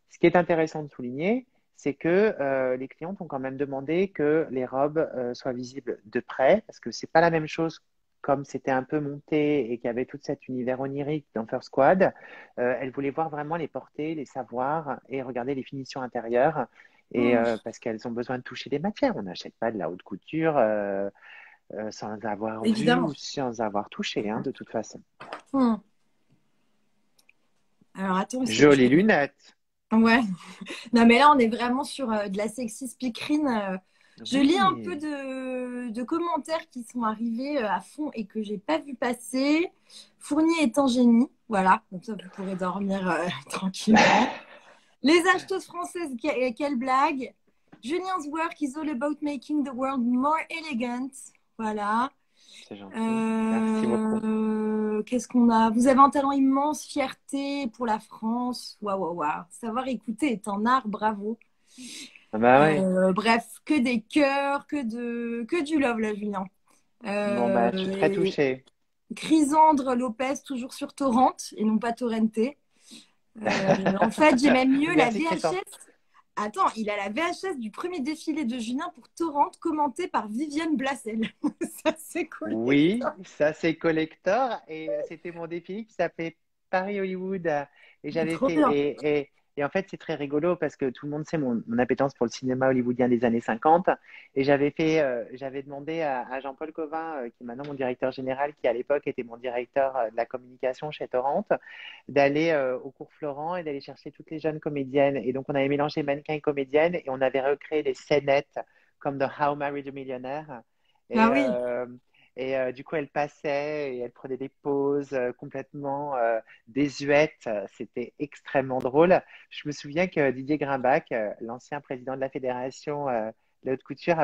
Ce qui est intéressant de souligner, c'est que les clientes ont quand même demandé que les robes soient visibles de près, parce que c'est pas la même chose comme c'était un peu monté et qu'il y avait tout cet univers onirique dans First Squad. Elles voulaient voir vraiment les porter, les savoir et regarder les finitions intérieures. Et Hmm, parce qu'elles ont besoin de toucher des matières. On n'achète pas de la haute couture sans avoir vu évidemment. ou sans avoir touché, hein, de toute façon. Hmm. Alors attends, parce que Jolies lunettes. ouais. Non, mais là, on est vraiment sur de la sexy speakerine. Je lis un peu Oui. de commentaires qui sont arrivés à fond et que j'ai pas vu passer. Fournier est un génie. Voilà, comme ça, vous pourrez dormir tranquillement. Les acheteuses françaises, quelle blague. Julian's work is all about making the world more elegant. Voilà. C'est gentil. Merci beaucoup. Qu'est-ce qu'on a? Vous avez un talent immense, fierté pour la France. Waouh, waouh, waouh. Savoir écouter est un art, bravo. Ah bah ouais. Bref, que des cœurs, que du love là, Julien. Bon, bah, je suis très Euh, touchée. Chrysandre Lopez, toujours sur Torrent et non pas Torrenté. En fait, j'ai même mieux la Merci, Christophe. VHS. Attends, il a la VHS du premier défilé de Julien pour Torrent, commenté par Viviane Blassel. Ça, c'est cool. Oui, ça c'est collector et c'était mon défilé qui s'appelait Paris Hollywood et j'avais Trop fait bien. et en fait c'est très rigolo parce que tout le monde sait mon appétence pour le cinéma hollywoodien des années 50 et j'avais demandé à Jean-Paul Covin qui est maintenant mon directeur général qui à l'époque était mon directeur de la communication chez Torrent d'aller au cours Florent et d'aller chercher toutes les jeunes comédiennes et donc on avait mélangé mannequins et comédiennes et on avait recréé des scénettes comme dans How I Married a Millionaire Ah et oui. du coup, elle passait et elle prenait des pauses complètement désuètes. C'était extrêmement drôle. Je me souviens que Didier Grimbach, l'ancien président de la fédération de la haute couture,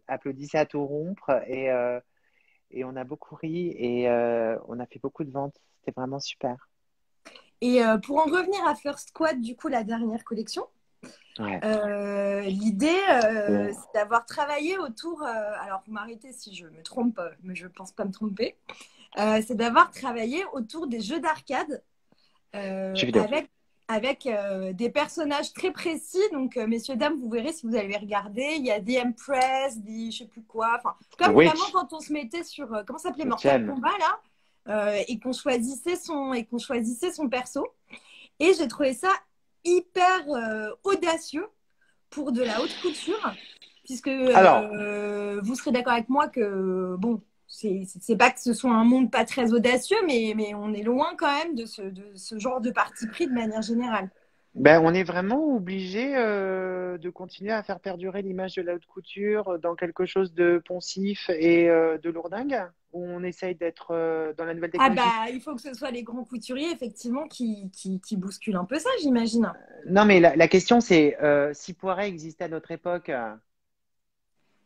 applaudissait à tout rompre et on a beaucoup ri et on a fait beaucoup de ventes. C'était vraiment super. Et pour en revenir à First Squad, du coup, la dernière collection, Ouais. l'idée, Bon. c'est d'avoir travaillé autour, alors vous m'arrêtez si je me trompe, mais je ne pense pas me tromper, c'est d'avoir travaillé autour des jeux d'arcade Jeux vidéo. avec des personnages très précis. Donc, messieurs, dames, vous verrez si vous allez regarder, il y a des Empress, des je sais plus quoi, enfin, comme vraiment Oui, quand on se mettait sur, comment ça s'appelait, Mortal j'aime. Kombat, là, et qu'on choisissait son perso. Et j'ai trouvé ça hyper audacieux pour de la haute couture, puisque Alors, vous serez d'accord avec moi que, bon, c'est pas que ce soit un monde pas très audacieux, mais on est loin quand même de ce genre de parti pris de manière générale. ben, on est vraiment obligé de continuer à faire perdurer l'image de la haute couture dans quelque chose de poncif et de lourdingue, où on essaye d'être dans la nouvelle Ah technologie. bah, il faut que ce soit les grands couturiers, effectivement, qui bousculent un peu ça, j'imagine. Non, mais la question, c'est si Poiret existait à notre époque,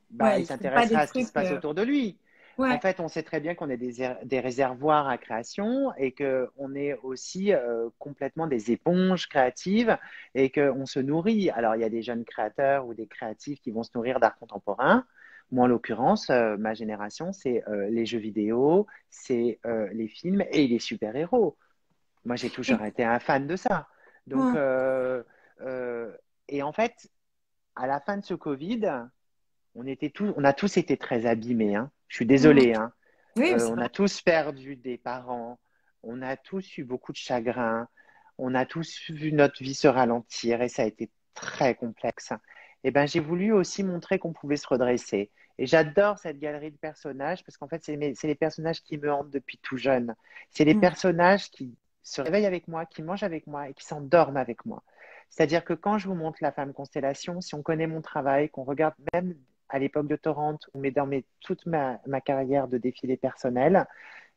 bah, Ouais, il ils font pas s'intéresserait des à ce qui se trucs. passe autour de lui. En Ouais. fait, on sait très bien qu'on est des réservoirs à création et qu'on est aussi complètement des éponges créatives et qu'on se nourrit. Alors, il y a des jeunes créateurs ou des créatifs qui vont se nourrir d'art contemporain. Moi, en l'occurrence, ma génération, c'est les jeux vidéo, c'est les films et les super-héros. Moi, j'ai toujours Et- été un fan de ça. Donc, Hmm. euh, et en fait, à la fin de ce Covid, on a tous été très abîmés, hein. Je suis Hmm. désolée, hein. Oui, c'est On vrai. a tous perdu des parents, on a tous eu beaucoup de chagrin, on a tous vu notre vie se ralentir et ça a été très complexe. Et ben, j'ai voulu aussi montrer qu'on pouvait se redresser. Et j'adore cette galerie de personnages parce qu'en fait, c'est les personnages qui me hantent depuis tout jeune. C'est les Mm. personnages qui se réveillent avec moi, qui mangent avec moi et qui s'endorment avec moi. C'est-à-dire que quand je vous montre la femme constellation, si on connaît mon travail, qu'on regarde même à l'époque de Torrent ou dans toute ma carrière de défilé personnel,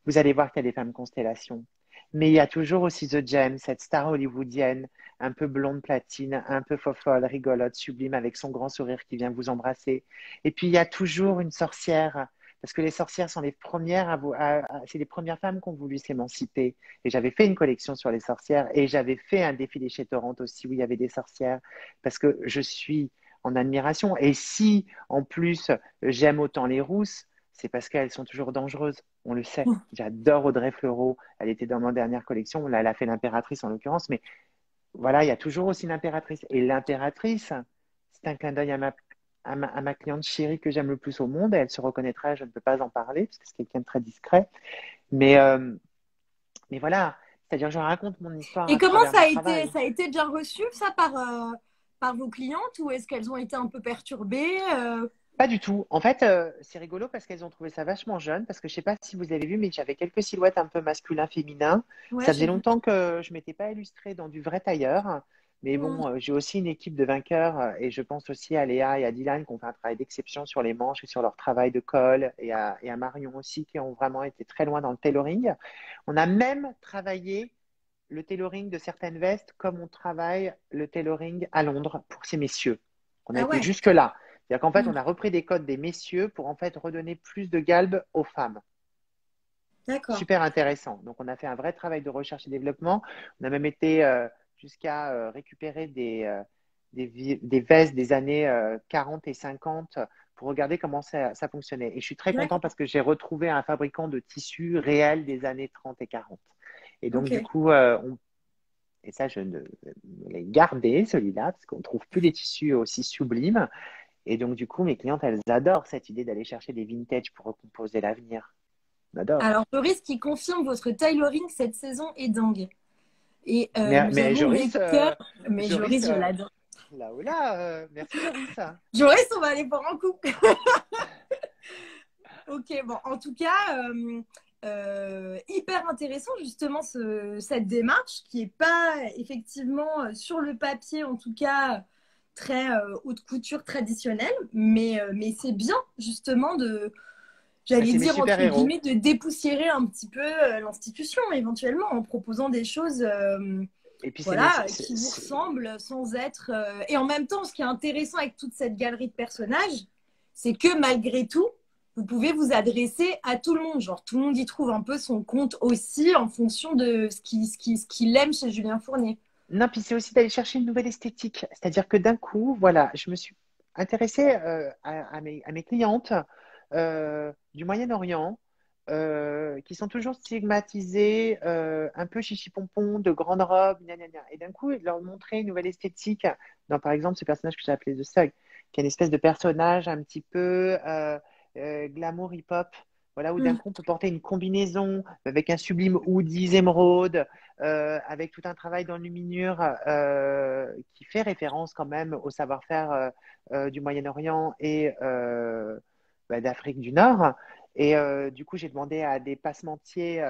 vous allez voir qu'il y a des femmes constellations. Mais il y a toujours aussi The Gem, cette star hollywoodienne, un peu blonde platine, un peu fofolle, rigolote, sublime, avec son grand sourire qui vient vous embrasser. Et puis il y a toujours une sorcière, parce que les sorcières sont les premières c'est les premières femmes qui ont voulu s'émanciper. Et j'avais fait une collection sur les sorcières et j'avais fait un défilé chez Torrent aussi où il y avait des sorcières, parce que je suis en admiration. Et si en plus j'aime autant les rousses, c'est parce qu'elles sont toujours dangereuses. On le sait. J'adore Audrey Fleurot. Elle était dans ma dernière collection. Là, elle a fait l'impératrice en l'occurrence. Mais voilà, il y a toujours aussi l'impératrice. Et l'impératrice, c'est un clin d'œil à ma cliente chérie que j'aime le plus au monde. Et elle se reconnaîtra. Je ne peux pas en parler parce que c'est quelqu'un de très discret. Mais, euh, mais voilà. C'est-à-dire, je raconte mon histoire Et à comment travers mon travail. ça a été bien reçu, ça, par vos clientes, ou est-ce qu'elles ont été un peu perturbées? Pas du tout. En fait, c'est rigolo parce qu'elles ont trouvé ça vachement jeune. Parce que je sais pas si vous avez vu, mais j'avais quelques silhouettes un peu masculin-féminin. Ouais, Ça j'ai faisait vu. longtemps que je m'étais pas illustrée dans du vrai tailleur. Mais Mm. bon, j'ai aussi une équipe de vainqueurs et je pense aussi à Léa et à Dylan qui ont fait un travail d'exception sur les manches et sur leur travail de col et à Marion aussi qui ont vraiment été très loin dans le tailoring. On a même travaillé le tailoring de certaines vestes comme on travaille le tailoring à Londres pour ces messieurs. On a Ah été ouais. jusque-là. C'est-à-dire qu'en fait, Mm. on a repris des codes des messieurs pour en fait redonner plus de galbe aux femmes. D'accord. Super intéressant. Donc, on a fait un vrai travail de recherche et développement. On a même été jusqu'à récupérer des vestes des années 40 et 50 pour regarder comment ça fonctionnait. Et je suis très content D'accord. parce que j'ai retrouvé un fabricant de tissus réels des années 30 et 40. Et donc, du Ok. coup, et ça, je l'ai gardé, celui-là, parce qu'on ne trouve plus des tissus aussi sublimes. Et donc, du coup, mes clientes, elles adorent cette idée d'aller chercher des vintage pour recomposer l'avenir. On adore. Alors, Joris qui confirme votre tailoring cette saison est dingue. Et nous Mais avons des Joris, cœurs. Mais Joris, Joris, je l'adore. là ou là, merci Joris. Joris, on va aller boire un coup. Ok, bon, en tout cas, hyper intéressant justement cette démarche qui n'est pas effectivement sur le papier, en tout cas, très haute couture traditionnelle, mais c'est bien justement de, Mais j'allais c'est mes dire entre super-héros. guillemets, de dépoussiérer un petit peu l'institution éventuellement en proposant des choses Et puis, voilà, qui vous ressemblent sans être. Et en même temps, ce qui est intéressant avec toute cette galerie de personnages, c'est que malgré tout, vous pouvez vous adresser à tout le monde. Genre, tout le monde y trouve un peu son compte aussi en fonction de ce qu'il aime chez Julien Fournier. Non, puis c'est aussi d'aller chercher une nouvelle esthétique. C'est-à-dire que d'un coup, voilà, je me suis intéressée à mes clientes du Moyen-Orient qui sont toujours stigmatisées, un peu chichi-pompon, de grandes robes, gna, gna, gna. Et d'un coup, leur montrer une nouvelle esthétique dans, par exemple, ce personnage que j'ai appelé The Thug, qui est une espèce de personnage un petit peu glamour hip-hop. Voilà, où d'un Mm. coup, on peut porter une combinaison avec un sublime hoodie émeraude, avec tout un travail d'enluminure qui fait référence quand même au savoir-faire du Moyen-Orient et d'Afrique du Nord. Et du coup, j'ai demandé à des passementiers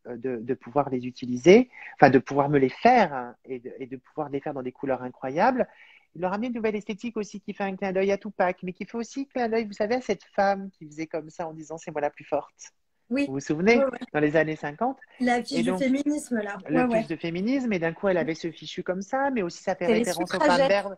de pouvoir les utiliser, enfin de pouvoir me les faire hein, et de pouvoir les faire dans des couleurs incroyables. Il leur a mis une nouvelle esthétique aussi qui fait un clin d'œil à Tupac, mais qui fait aussi clin d'œil, vous savez, à cette femme qui faisait comme ça en disant c'est moi la plus forte. Vous Oui, vous ouais, souvenez, ouais. dans les années 50? La fiche Et du donc, féminisme, là. le Ouais, plus ouais. de féminisme, et d'un coup, elle avait ce fichu comme ça, mais aussi ça fait C'est les référence aux femmes suffragettes, berbères.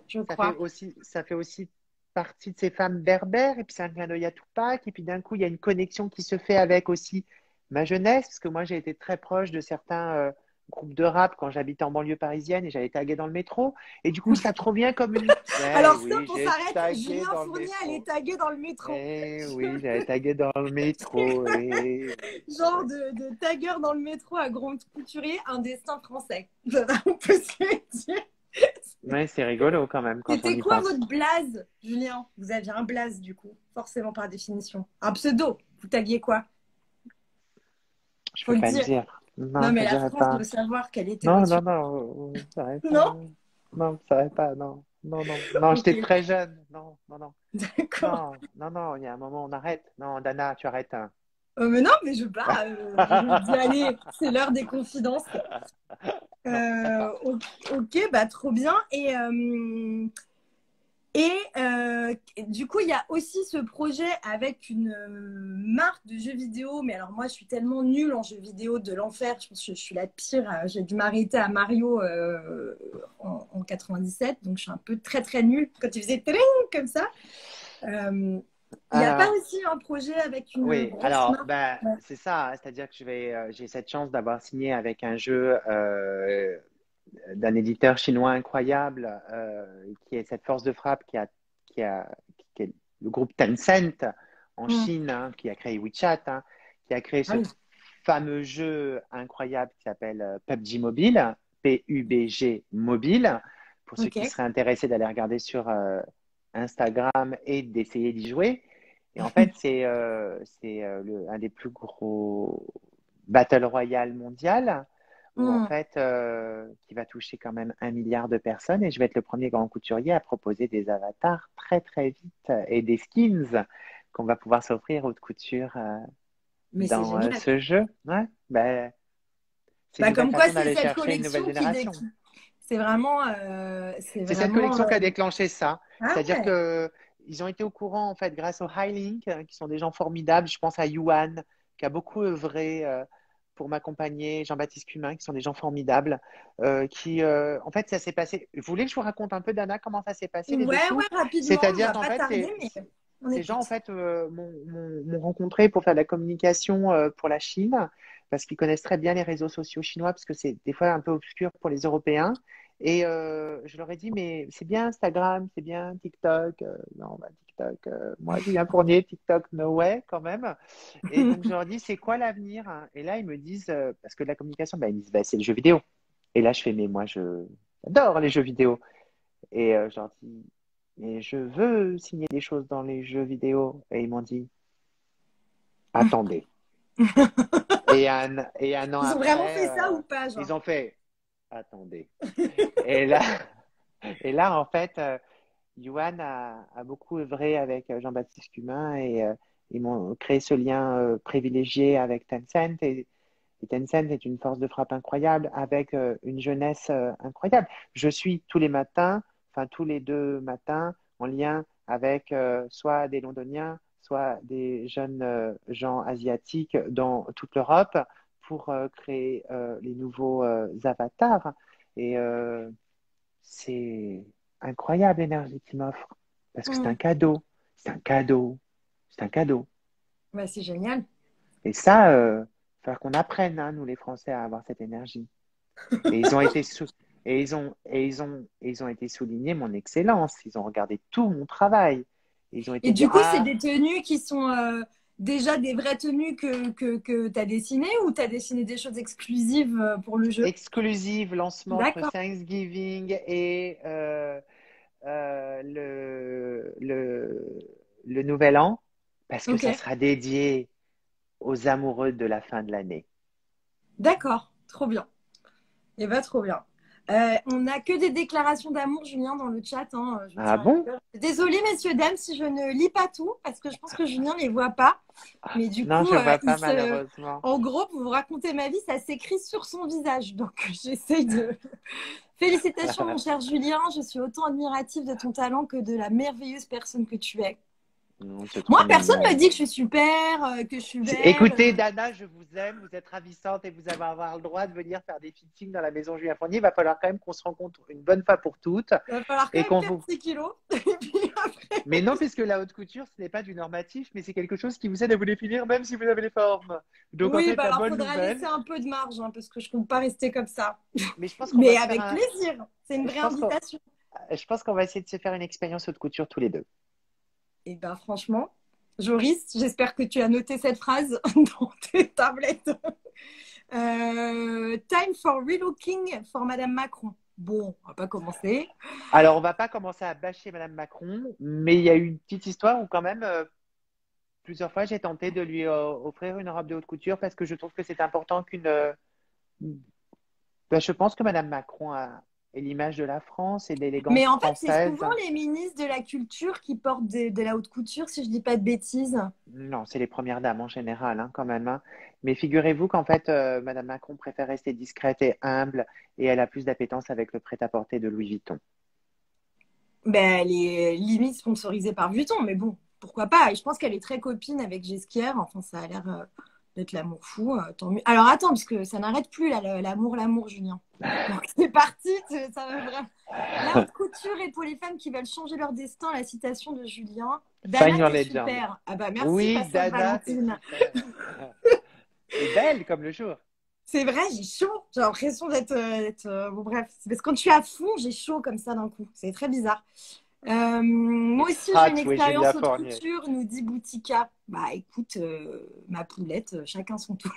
je Ça fait crois. aussi, ça fait aussi partie de ces femmes berbères, et puis c'est un clin d'œil à Tupac, et puis d'un coup, il y a une connexion qui se fait avec aussi ma jeunesse, parce que moi, j'ai été très proche de certains groupes de rap quand j'habitais en banlieue parisienne et j'allais taguer dans le métro, et du coup, ça te revient comme une. Eh Alors, stop, oui, on j'ai s'arrête. tagué Julien dans le Fournier, elle est métro. taguée dans le métro. Eh oui, j'avais tagué dans le métro. Eh oui, Genre ouais. de tagueur dans le métro à grande couturier, un destin français. On peut se le dire. Ouais, c'est rigolo quand même quand on C'était y quoi pense. votre blaze, Julien? Vous aviez un blaze, du coup, forcément par définition. Un pseudo. Vous taguiez quoi? Je Faut peux le pas le dire. dire. Non, Non, mais je la dirais France pas. doit savoir quelle était Non, votre non, surnom. non, ça va pas. Non? Non, ça va pas. Non, non, non, non, Ok, j'étais très jeune. Non, non, non, d'accord. non, non, non. Il y a un moment, on arrête. Non, Dana, tu arrêtes. Hein. Mais non, mais je pars. Je me dis, allez, c'est l'heure des confidences. Non, d'accord. Ok, bah trop bien. Et du coup, il y a aussi ce projet avec une marque de jeux vidéo. Mais alors, moi, je suis tellement nulle en jeux vidéo de l'enfer. Je pense que je suis la pire. J'ai dû m'arrêter à Mario en 97. Donc, je suis un peu très, très nulle. Quand il faisait tling comme ça. Euh, il n'y a pas Alors, aussi un projet avec une oui, grosse alors, marque? ben, Ouais. c'est ça, hein, c'est-à-dire que j'ai cette chance d'avoir signé avec un jeu d'un éditeur chinois incroyable, qui est cette force de frappe qui a, qui est le groupe Tencent en Mm. Chine, hein, qui a créé WeChat, hein, qui a créé Ah ce oui. fameux jeu incroyable qui s'appelle PUBG Mobile, PUBG Mobile, pour ceux Ok. qui seraient intéressés d'aller regarder sur Instagram et d'essayer d'y jouer. Et en fait, c'est un des plus gros Battle Royale mondial où en Mm. fait, qui va toucher quand même 1 milliard de personnes. Et je vais être le premier grand couturier à proposer des avatars très très vite et des skins qu'on va pouvoir s'offrir haute couture Mais c'est dans génial. ce jeu. Ouais, ben, c'est une Bah, nouvelle comme quoi, façon c'est d'aller cette chercher une nouvelle collection génération. c'est vraiment, c'est C'est cette vraiment. collection qui a déclenché ça. Ah C'est-à-dire ouais. que ils ont été au courant en fait grâce aux High Link, qui sont des gens formidables. Je pense à Yuan, qui a beaucoup œuvré pour m'accompagner, Jean-Baptiste Cumin, qui sont des gens formidables. En fait, ça s'est passé. Vous voulez que je vous raconte un peu, Dana, comment ça s'est passé les Ouais, dessous? ouais, rapidement, on C'est-à-dire va qu'en pas fait, tarder, mais on ces gens en écoute. fait m'ont rencontré pour faire de la communication pour la Chine, parce qu'ils connaissent très bien les réseaux sociaux chinois, parce que c'est des fois un peu obscur pour les Européens. Et je leur ai dit, mais c'est bien Instagram, c'est bien TikTok. Non, bah, TikTok, moi, Julien Fournier, TikTok, no way, quand même. Et donc, je leur dis, c'est quoi l'avenir? Hein. Et là, ils me disent, parce que de la communication, bah, ils me disent, bah, c'est le jeu vidéo. Et là, je fais, mais moi, j'adore les jeux vidéo. Et je leur dis, mais je veux signer des choses dans les jeux vidéo. Et ils m'ont dit, attendez. Et un an Ils ont vraiment après, fait ça ou pas, genre? ils ont fait, attendez. Et là, et là en fait, Yuan a beaucoup œuvré avec Jean-Baptiste Cumin et ils m'ont créé ce lien privilégié avec Tencent. Et Tencent est une force de frappe incroyable avec une jeunesse incroyable. Je suis tous les matins, enfin tous les 2 matins, en lien avec soit des Londoniens, soit des jeunes gens asiatiques dans toute l'Europe pour créer les nouveaux avatars. Et c'est incroyable l'énergie qu'ils m'offrent parce que c'est un Hmm. cadeau, c'est un cadeau, c'est un cadeau. Bah, c'est génial. Et ça, il va falloir qu'on apprenne, hein, nous les Français, à avoir cette énergie. Et ils ont été sou- et ils ont été soulignés mon excellence. Ils ont regardé tout mon travail. Et ils ont Et été dit du coup, c'est ah des tenues qui sont déjà des vraies tenues que tu as dessinées ou tu as dessiné des choses exclusives pour le jeu? exclusive lancement entre D'accord. Thanksgiving et le Nouvel An parce que Ok. ça sera dédié aux amoureux de la fin de l'année. D'accord. Trop bien. Et bah, trop bien. On n'a que des déclarations d'amour, Julien, dans le chat, hein, je Ah tiens à le bon? dire. Désolée, messieurs, dames, si je ne lis pas tout, parce que je pense que Julien ne les voit pas. Mais du Non, coup, je vois pas malheureusement. en gros, pour vous raconter ma vie, ça s'écrit sur son visage. Donc, j'essaye de. Félicitations, mon cher Julien. Je suis autant admirative de ton talent que de la merveilleuse personne que tu es. Non, c'est Moi, trop personne ne me mignon. dit que je suis super, que je suis belle. Écoutez, Dana, je vous aime, vous êtes ravissante et vous allez avoir le droit de venir faire des fittings dans la maison Julien Fournier. Il va falloir quand même qu'on se rencontre une bonne fois pour toutes Il va falloir quand et même qu'on perdre vous. 6 kilos. Et puis après. Mais non, puisque la haute couture, ce n'est pas du normatif, mais c'est quelque chose qui vous aide à vous définir même si vous avez les formes. Donc en Oui, fait, bah la alors bonne faudra laisser nouvelle, un peu de marge, hein, parce que je compte pas rester comme ça. mais je pense qu'on va Mais se faire avec un. plaisir. C'est une Je vraie pense qu'on invitation. je pense qu'on va essayer de se faire une expérience haute couture tous les deux. Et ben franchement, Joris, j'espère que tu as noté cette phrase dans tes tablettes. Time for relooking for Madame Macron. Bon, on va pas commencer. Alors, on va pas commencer à bâcher Madame Macron, mais il y a eu une petite histoire où quand même, plusieurs fois, j'ai tenté de lui offrir une robe de haute couture parce que je trouve que c'est important ben, je pense que Madame Macron est l'image de la France et de l'élégance Mais en fait, c'est française. souvent les ministres de la culture qui portent de la haute couture, si je dis pas de bêtises. Non, c'est les premières dames en général, hein, quand même, hein. Mais figurez-vous qu'en fait, Madame Macron préfère rester discrète et humble et elle a plus d'appétence avec le prêt-à-porter de Louis Vuitton. Ben, elle est limite sponsorisée par Vuitton, mais bon, pourquoi pas. Et je pense qu'elle est très copine avec Ghesquière. Enfin, ça a l'air d'être l'amour fou. Tant mieux. Alors attends, parce que ça n'arrête plus, là, l'amour, Julien. Donc c'est parti, ça va vraiment. La haute couture est pour les femmes qui veulent changer leur destin, la citation de Julien. Find Dana, your t'es legend. super. Ah bah merci, Oui, Pascal Dada, c'est Valentine. super. Et belle comme le jour. C'est vrai, j'ai chaud. J'ai l'impression bon, bref, c'est parce que quand je suis à fond, j'ai chaud comme ça d'un coup. C'est très bizarre. Moi aussi, j'ai une Hot with expérience Julia haute Fournier. couture, nous dit Boutika. Bah écoute, ma poulette, chacun son tour.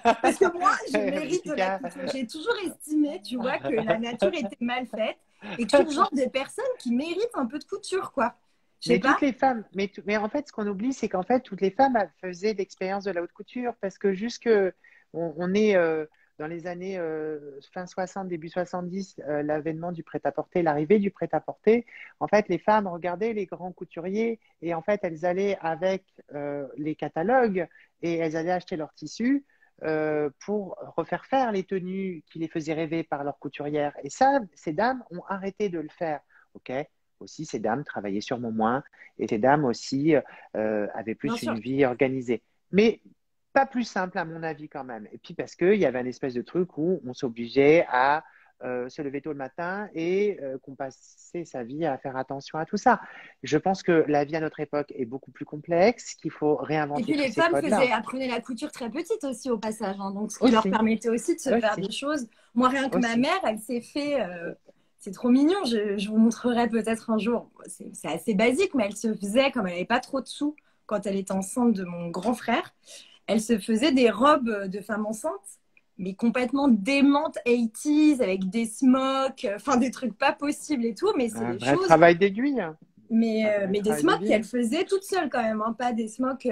Parce que moi, je mérite de la Boutika. couture. J'ai toujours estimé, tu vois, que la nature était mal faite et que je suis le genre de personne qui mérite un peu de couture, quoi. Je sais Mais pas. toutes les femmes, mais en fait, ce qu'on oublie, c'est qu'en fait, toutes les femmes faisaient l'expérience de la haute couture parce que on est dans les années fin 60, début 70, l'avènement du prêt-à-porter, l'arrivée du prêt-à-porter. En fait, les femmes regardaient les grands couturiers et en fait, elles allaient avec les catalogues et elles allaient acheter leurs tissus pour refaire faire les tenues qui les faisaient rêver par leurs couturières. Et ça, ces dames ont arrêté de le faire. OK? Aussi, ces dames travaillaient sûrement moins et ces dames aussi avaient Bien plus sûr. une vie organisée. Mais pas plus simple à mon avis quand même. Et puis parce qu'il y avait un espèce de truc où on s'obligeait à se lever tôt le matin et qu'on passait sa vie à faire attention à tout ça. Je pense que la vie à notre époque est beaucoup plus complexe, qu'il faut Et réinventer puis tous les ces femmes codes-là. apprenaient la couture très petite aussi au passage, hein. Donc ce qui leur Aussi, permettait aussi de se faire aussi, des choses. Moi, rien que ma aussi. mère, elle s'est fait, c'est trop mignon, je vous montrerai peut-être un jour. C'est assez basique, mais elle se faisait, comme elle n'avait pas trop de sous quand elle était enceinte de mon grand frère, elle se faisait des robes de femme enceinte, mais complètement démentes 80s, avec des smocks, enfin des trucs pas possibles et tout, mais c'est Un des vrai choses. travail d'aiguille, hein. Un vrai Mais des travail smocks qu'elle d'aiguille. faisait toute seule quand même, hein, pas des smocks.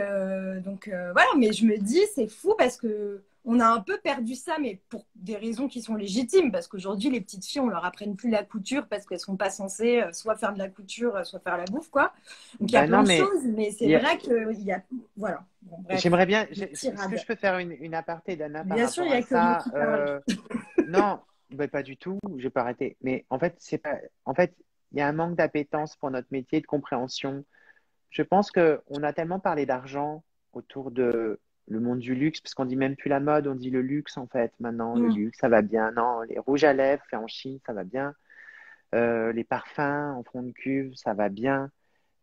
Donc voilà, mais je me dis, c'est fou parce que on a un peu perdu ça, mais pour des raisons qui sont légitimes, parce qu'aujourd'hui, les petites filles, on leur apprenne plus la couture parce qu'elles sont pas censées soit faire de la couture, soit faire la bouffe, quoi. Donc il y a Ben plein non, de mais choses, mais c'est il y a- vrai qu'il y a. Voilà. Bon, bref, j'aimerais bien. des Est-ce que tirades. je peux faire une aparté, Dana, par Bien sûr, il rapport n'y à a que moi ça? qui parle. Non, ben pas du tout. Je vais pas arrêter. Mais en fait, c'est pas. En fait, il y a un manque d'appétence pour notre métier, de compréhension. Je pense que on a tellement parlé d'argent autour de le monde du luxe, parce qu'on dit même plus la mode, on dit le luxe en fait. Maintenant, le Mm. luxe, ça va bien. Non, les rouges à lèvres faits en Chine, ça va bien. Les parfums en fond de cuve, ça va bien.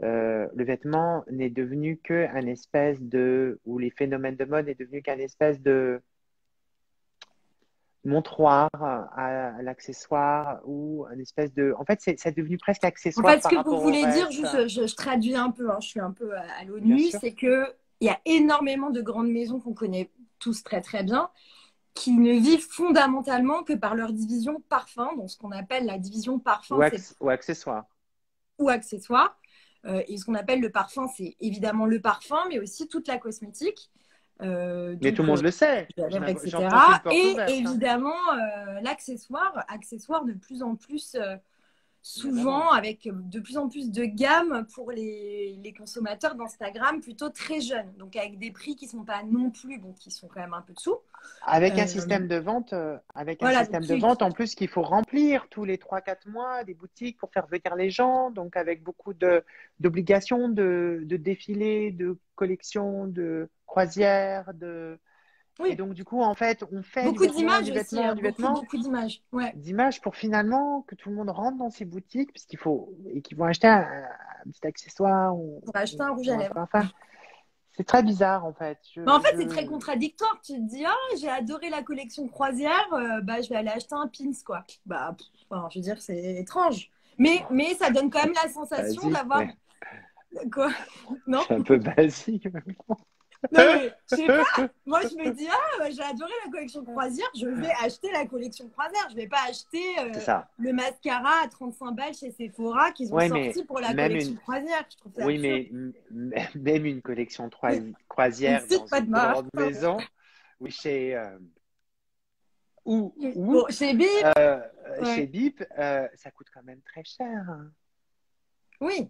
Le vêtement n'est devenu qu'un espèce de, ou les phénomènes de mode n'est devenu qu'un espèce de montroir à l'accessoire ou un espèce de, en fait, c'est devenu presque En accessoire fait, ce par que vous rapport au voulez dire, reste. juste, je traduis un peu, hein, je suis un peu à Bien l'ONU, sûr. c'est qu'il y a énormément de grandes maisons qu'on connaît tous très très bien, qui ne vivent fondamentalement que par leur division parfum, donc ce qu'on appelle la division parfum Ou accessoire. ou accessoire. Et ce qu'on appelle le parfum, c'est évidemment le parfum, mais aussi toute la cosmétique. Mais tout le Donc, monde le sait. la lèvre, J'enfonce une etc. porte Et ouverte, hein. évidemment, accessoire de plus en plus Évidemment. souvent avec de plus en plus de gamme pour les consommateurs d'Instagram plutôt très jeunes, donc avec des prix qui ne sont pas non plus, bon, qui sont quand même un peu dessous. Euh, Avec un voilà, donc système de vente en plus qu'il faut remplir tous les 3 4 mois des boutiques pour faire venir les gens, donc avec beaucoup d'obligations, de défilés, de collections, de croisières, et oui, donc du coup en fait on fait beaucoup d'images du aussi, vêtement, beaucoup d'images. Ouais, d'images pour finalement que tout le monde rentre dans ces boutiques puisqu'il faut et qu'ils vont acheter un petit accessoire pour acheter un rouge à ou un lèvres. parfum. C'est très bizarre en fait. Mais en fait, c'est très contradictoire. Tu te dis, ah, j'ai adoré la collection croisière, bah, je vais aller acheter un pins, quoi. Bah, enfin, je veux dire, c'est étrange. Mais ça donne quand même la sensation Basique, d'avoir. ouais. Quoi? Non? C'est un peu basique. Non, mais je sais pas. Moi, je me dis, j'ai adoré la collection croisière, je vais acheter la collection croisière. Je vais pas acheter C'est ça. le mascara à 35 balles chez Sephora qu'ils ont Ouais, mais sorti pour la même collection une, croisière. Je trouve ça oui, absurde. mais même une collection Mais on ne croisière dans cite pas de une marque. grande maison, oui, ou, Bon, ou chez Bip, euh, chez ouais. BIP, ça coûte quand même très cher, hein. Oui.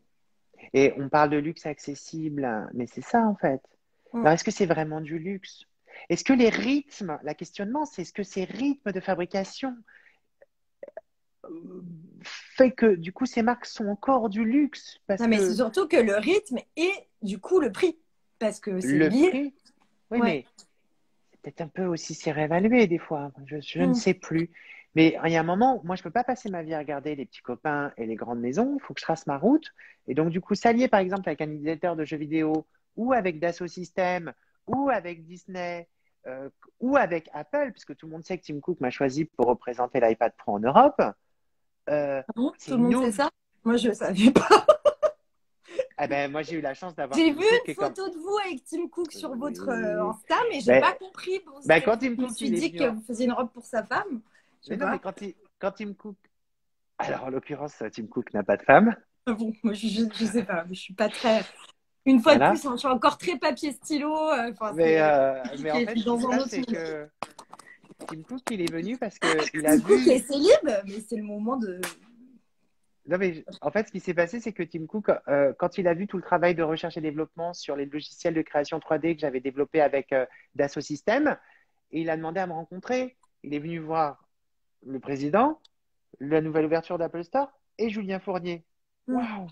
Et on parle de luxe accessible, hein, mais c'est ça en fait. Mm. Alors, est-ce que c'est vraiment du luxe? Est-ce que les rythmes, la questionnement, c'est est-ce que ces rythmes de fabrication euh, fait que du coup ces marques sont encore du luxe? Parce Non, mais c'est que surtout que le rythme et du coup le prix. Parce que c'est le lié. prix, oui, Ouais. mais c'est peut-être un peu aussi surévalué des fois. Je ne Mm. sais plus. Mais il y a un moment, moi, je ne peux pas passer ma vie à regarder les petits copains et les grandes maisons. Il faut que je trace ma route. Et donc, du coup, s'allier par exemple avec un éditeur de jeux vidéo ou avec Dassault Systèmes ou avec Disney euh, ou avec Apple, puisque tout le monde sait que Tim Cook m'a choisi pour représenter l'iPad Pro en Europe, Ah bon, c'est tout le une monde sait autre. ça? Moi, je ne savais pas. Ah ben, moi, j'ai eu la chance d'avoir J'ai Tim vu Cook une et comme. photo de vous avec Tim Cook sur votre Oui. Insta, mais j'ai pas Ben, compris. Bon, ben, quand Tim je me Cook suis il est dit venu que en. vous faisiez une robe pour sa femme. Je sais Mais non, mais pas. quand Tim Cook. Alors, en l'occurrence, Tim Cook n'a pas de femme. Ah bon, moi, je sais pas. Je suis pas très. Une fois de Voilà. plus, hein, je suis encore très papier stylo. Enfin, c'est Mais en compliqué. Je fait, suis ce qui dans se un passe, autre c'est monde. que Tim Cook, il est venu parce qu'il a Tim Cook est vu. célib, mais c'est le moment de. Non, mais en fait, ce qui s'est passé, c'est que Tim Cook, quand il a vu tout le travail de recherche et développement sur les logiciels de création 3D que j'avais développé avec Dassault Systèmes, et il a demandé à me rencontrer. Il est venu voir le président, la nouvelle ouverture d'Apple Store et Julien Fournier. Hmm. Waouh!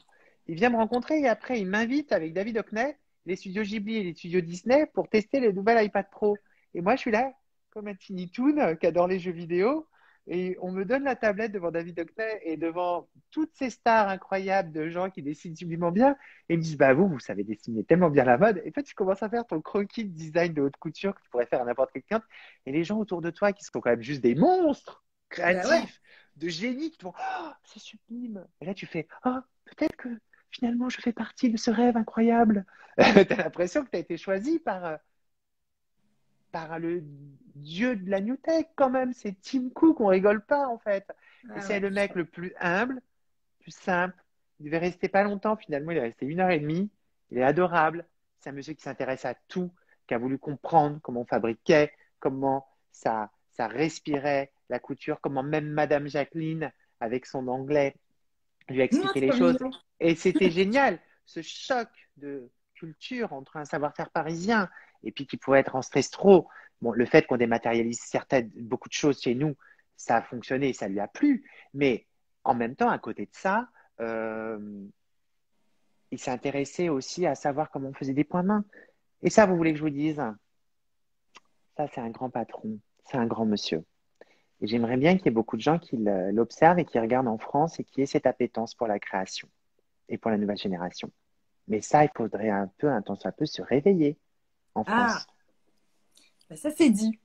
Il vient me rencontrer et après, il m'invite avec David Hockney, les studios Ghibli et les studios Disney pour tester les nouvelles iPad Pro. Et moi, je suis là, comme un Tiny Toon qui adore les jeux vidéo. Et on me donne la tablette devant David Hockney et devant toutes ces stars incroyables de gens qui dessinent sublimement bien. Et ils me disent, bah vous savez dessiner tellement bien la mode. Et toi, tu commences à faire ton croquis de design de haute couture que tu pourrais faire à n'importe quel client. Et les gens autour de toi qui sont quand même juste des monstres Bah ouais. créatifs, de génie, qui te font, oh, c'est sublime. Et là, tu fais, oh, peut-être que finalement, je fais partie de ce rêve incroyable. Tu as l'impression que tu as été choisi par le dieu de la New Tech quand même. C'est Tim Cook, on rigole pas en fait. Et Ah c'est ouais. le mec le plus humble, plus simple. Il devait rester pas longtemps, finalement, il est resté 1 heure et demie. Il est adorable. C'est un monsieur qui s'intéresse à tout, qui a voulu comprendre comment on fabriquait, comment ça respirait la couture, comment même Madame Jacqueline, avec son anglais, lui a Non, expliqué c'est les pas choses. mignon. Et c'était génial, ce choc de culture entre un savoir-faire parisien et puis qui pouvait être en stress trop. Bon, le fait qu'on dématérialise beaucoup de choses chez nous, ça a fonctionné, ça lui a plu. Mais en même temps, à côté de ça, euh, il s'est intéressé aussi à savoir comment on faisait des points de main. Et ça, vous voulez que je vous dise, ça, c'est un grand patron, c'est un grand monsieur. Et j'aimerais bien qu'il y ait beaucoup de gens qui l'observent et qui regardent en France et qui aient cette appétence pour la création et pour la nouvelle génération. Mais ça, il faudrait un temps soit peu, se réveiller en Ah, France. bah ça c'est dit.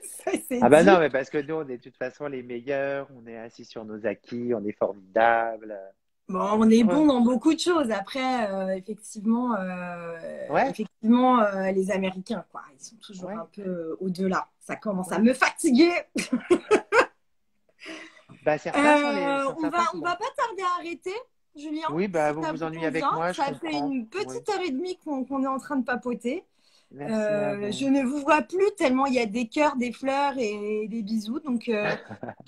Ça c'est Ah bah dit. non, mais parce que nous, on est de toute façon les meilleurs, on est assis sur nos acquis, on est formidables. Bon, on est bon Ouais, dans beaucoup de choses. Après, ouais, effectivement, les Américains, quoi, ils sont toujours ouais. un peu au-delà. Ça commence à Ouais. me fatiguer. Bah certains sont On bons. va pas tarder à arrêter, Julien, Oui, bah si vous ça vous vous ennuyez avec convient. moi, je Ça fait comprends. une Oui. petite heure et demie qu'on est en train de papoter. Merci à Je vous. ne vous vois plus tellement il y a des cœurs, des fleurs et des bisous. Donc,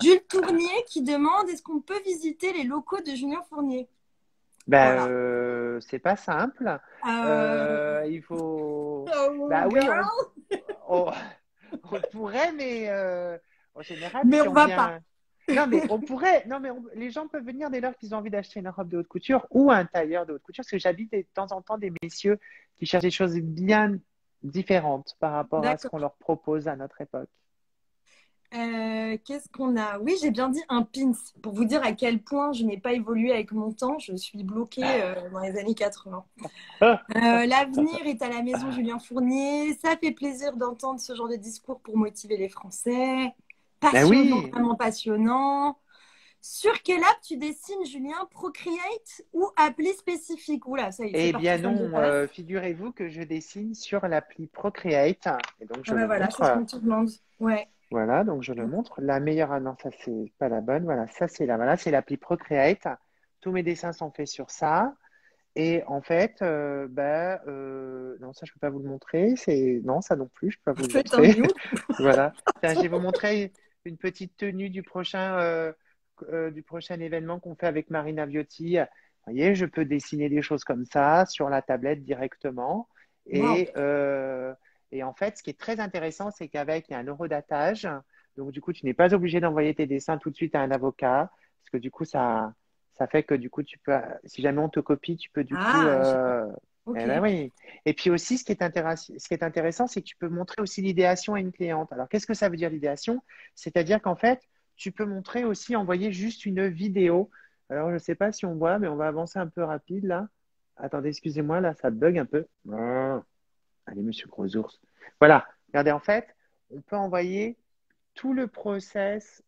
Jules Tournier qui demande est-ce qu'on peut visiter les locaux de Julien Fournier? Bah Voilà. c'est pas simple. Il faut. Oh Bah oui, girl. on, on pourrait, mais en général, Mais si on on va pas. vient. Non, mais on pourrait. Non, mais les gens peuvent venir dès lors qu'ils ont envie d'acheter une robe de haute couture ou un tailleur de haute couture, parce que j'habite de temps en temps des messieurs qui cherchent des choses bien différentes par rapport à ce qu'on D'accord. leur propose à notre époque. Qu'est-ce qu'on a? Oui, j'ai bien dit un pins pour vous dire à quel point je n'ai pas évolué avec mon temps. Je suis bloquée dans les années 80. L'avenir est à la maison Julien Fournier. Ça fait plaisir d'entendre ce genre de discours pour motiver les Français. Ben Passionnant, oui, vraiment passionnant. Sur quelle app tu dessines, Julien? Procreate ou appli spécifique? Oula, ça y est, c'est Eh parti, bien ça me non, dépasse. figurez-vous que je dessine sur l'appli Procreate. Et donc, Ah je bah le voilà, c'est ce montre. qu'on te demande. Ouais. Voilà, donc je le montre. La meilleure, ah non, ça c'est pas la bonne. Voilà, ça c'est la, voilà, c'est l'appli Procreate. Tous mes dessins sont faits sur ça. Et en fait, non, ça je peux pas vous le montrer. Non, ça non plus, je peux pas vous le Faites un montrer. mute. Voilà. Tiens, je vais vous montrer une petite tenue du prochain événement qu'on fait avec Marina Viotti. Vous voyez, je peux dessiner des choses comme ça sur la tablette directement. Waouh. Et en fait, ce qui est très intéressant, c'est qu'avec, il y a un eurodatage. Donc, du coup, tu n'es pas obligé d'envoyer tes dessins tout de suite à un avocat. Parce que du coup, ça fait que du coup, tu peux, si jamais on te copie, tu peux du coup. Ah, je sais pas. Eh Ok. ben oui. Et puis aussi, ce qui est intéressant, c'est que tu peux montrer aussi l'idéation à une cliente. Alors, qu'est-ce que ça veut dire l'idéation? C'est-à-dire qu'en fait, tu peux montrer aussi, envoyer juste une vidéo. Alors, je ne sais pas si on voit, mais on va avancer un peu rapide là. Attendez, excusez-moi, là, ça bug un peu. Ah. Allez, monsieur Gros Ours. Voilà. Regardez, en fait, on peut envoyer tout le process.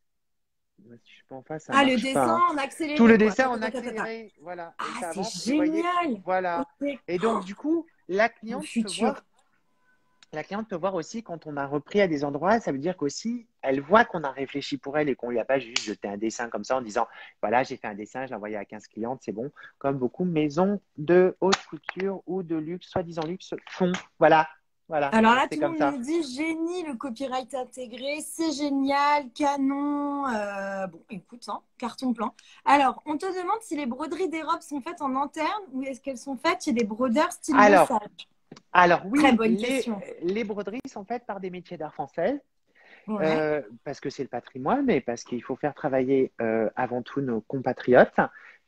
Si je suis pas en face, ça Ah, le marche pas, dessin hein. en Tout le accéléré, quoi. dessin Ta, ta, en ta, ta, ta, ta. accéléré, voilà, et Ah, ça c'est avance. Et vous voyez, génial. voilà. Ok. Et donc, Oh, du coup, le futur. la cliente peut voir aussi quand on a repris à des endroits, ça veut dire qu'aussi, elle voit qu'on a réfléchi pour elle et qu'on lui a pas juste jeté un dessin comme ça en disant, voilà, j'ai fait un dessin, je l'ai envoyé à 15 clientes, c'est bon, comme beaucoup de maisons de haute couture ou de luxe, soi-disant luxe, font. Voilà, voilà. Alors Donc, là, c'est tout le comme monde ça. nous dit génie, le copyright intégré, c'est génial, canon. Bon, écoute, hein, carton plein. Alors, on te demande si les broderies des robes sont faites en interne ou est-ce qu'elles sont faites chez des brodeurs style Alors, Lesage? alors Très oui, bonne question. les broderies sont faites par des métiers d'art français. Ouais. Parce que c'est le patrimoine et parce qu'il faut faire travailler avant tout nos compatriotes.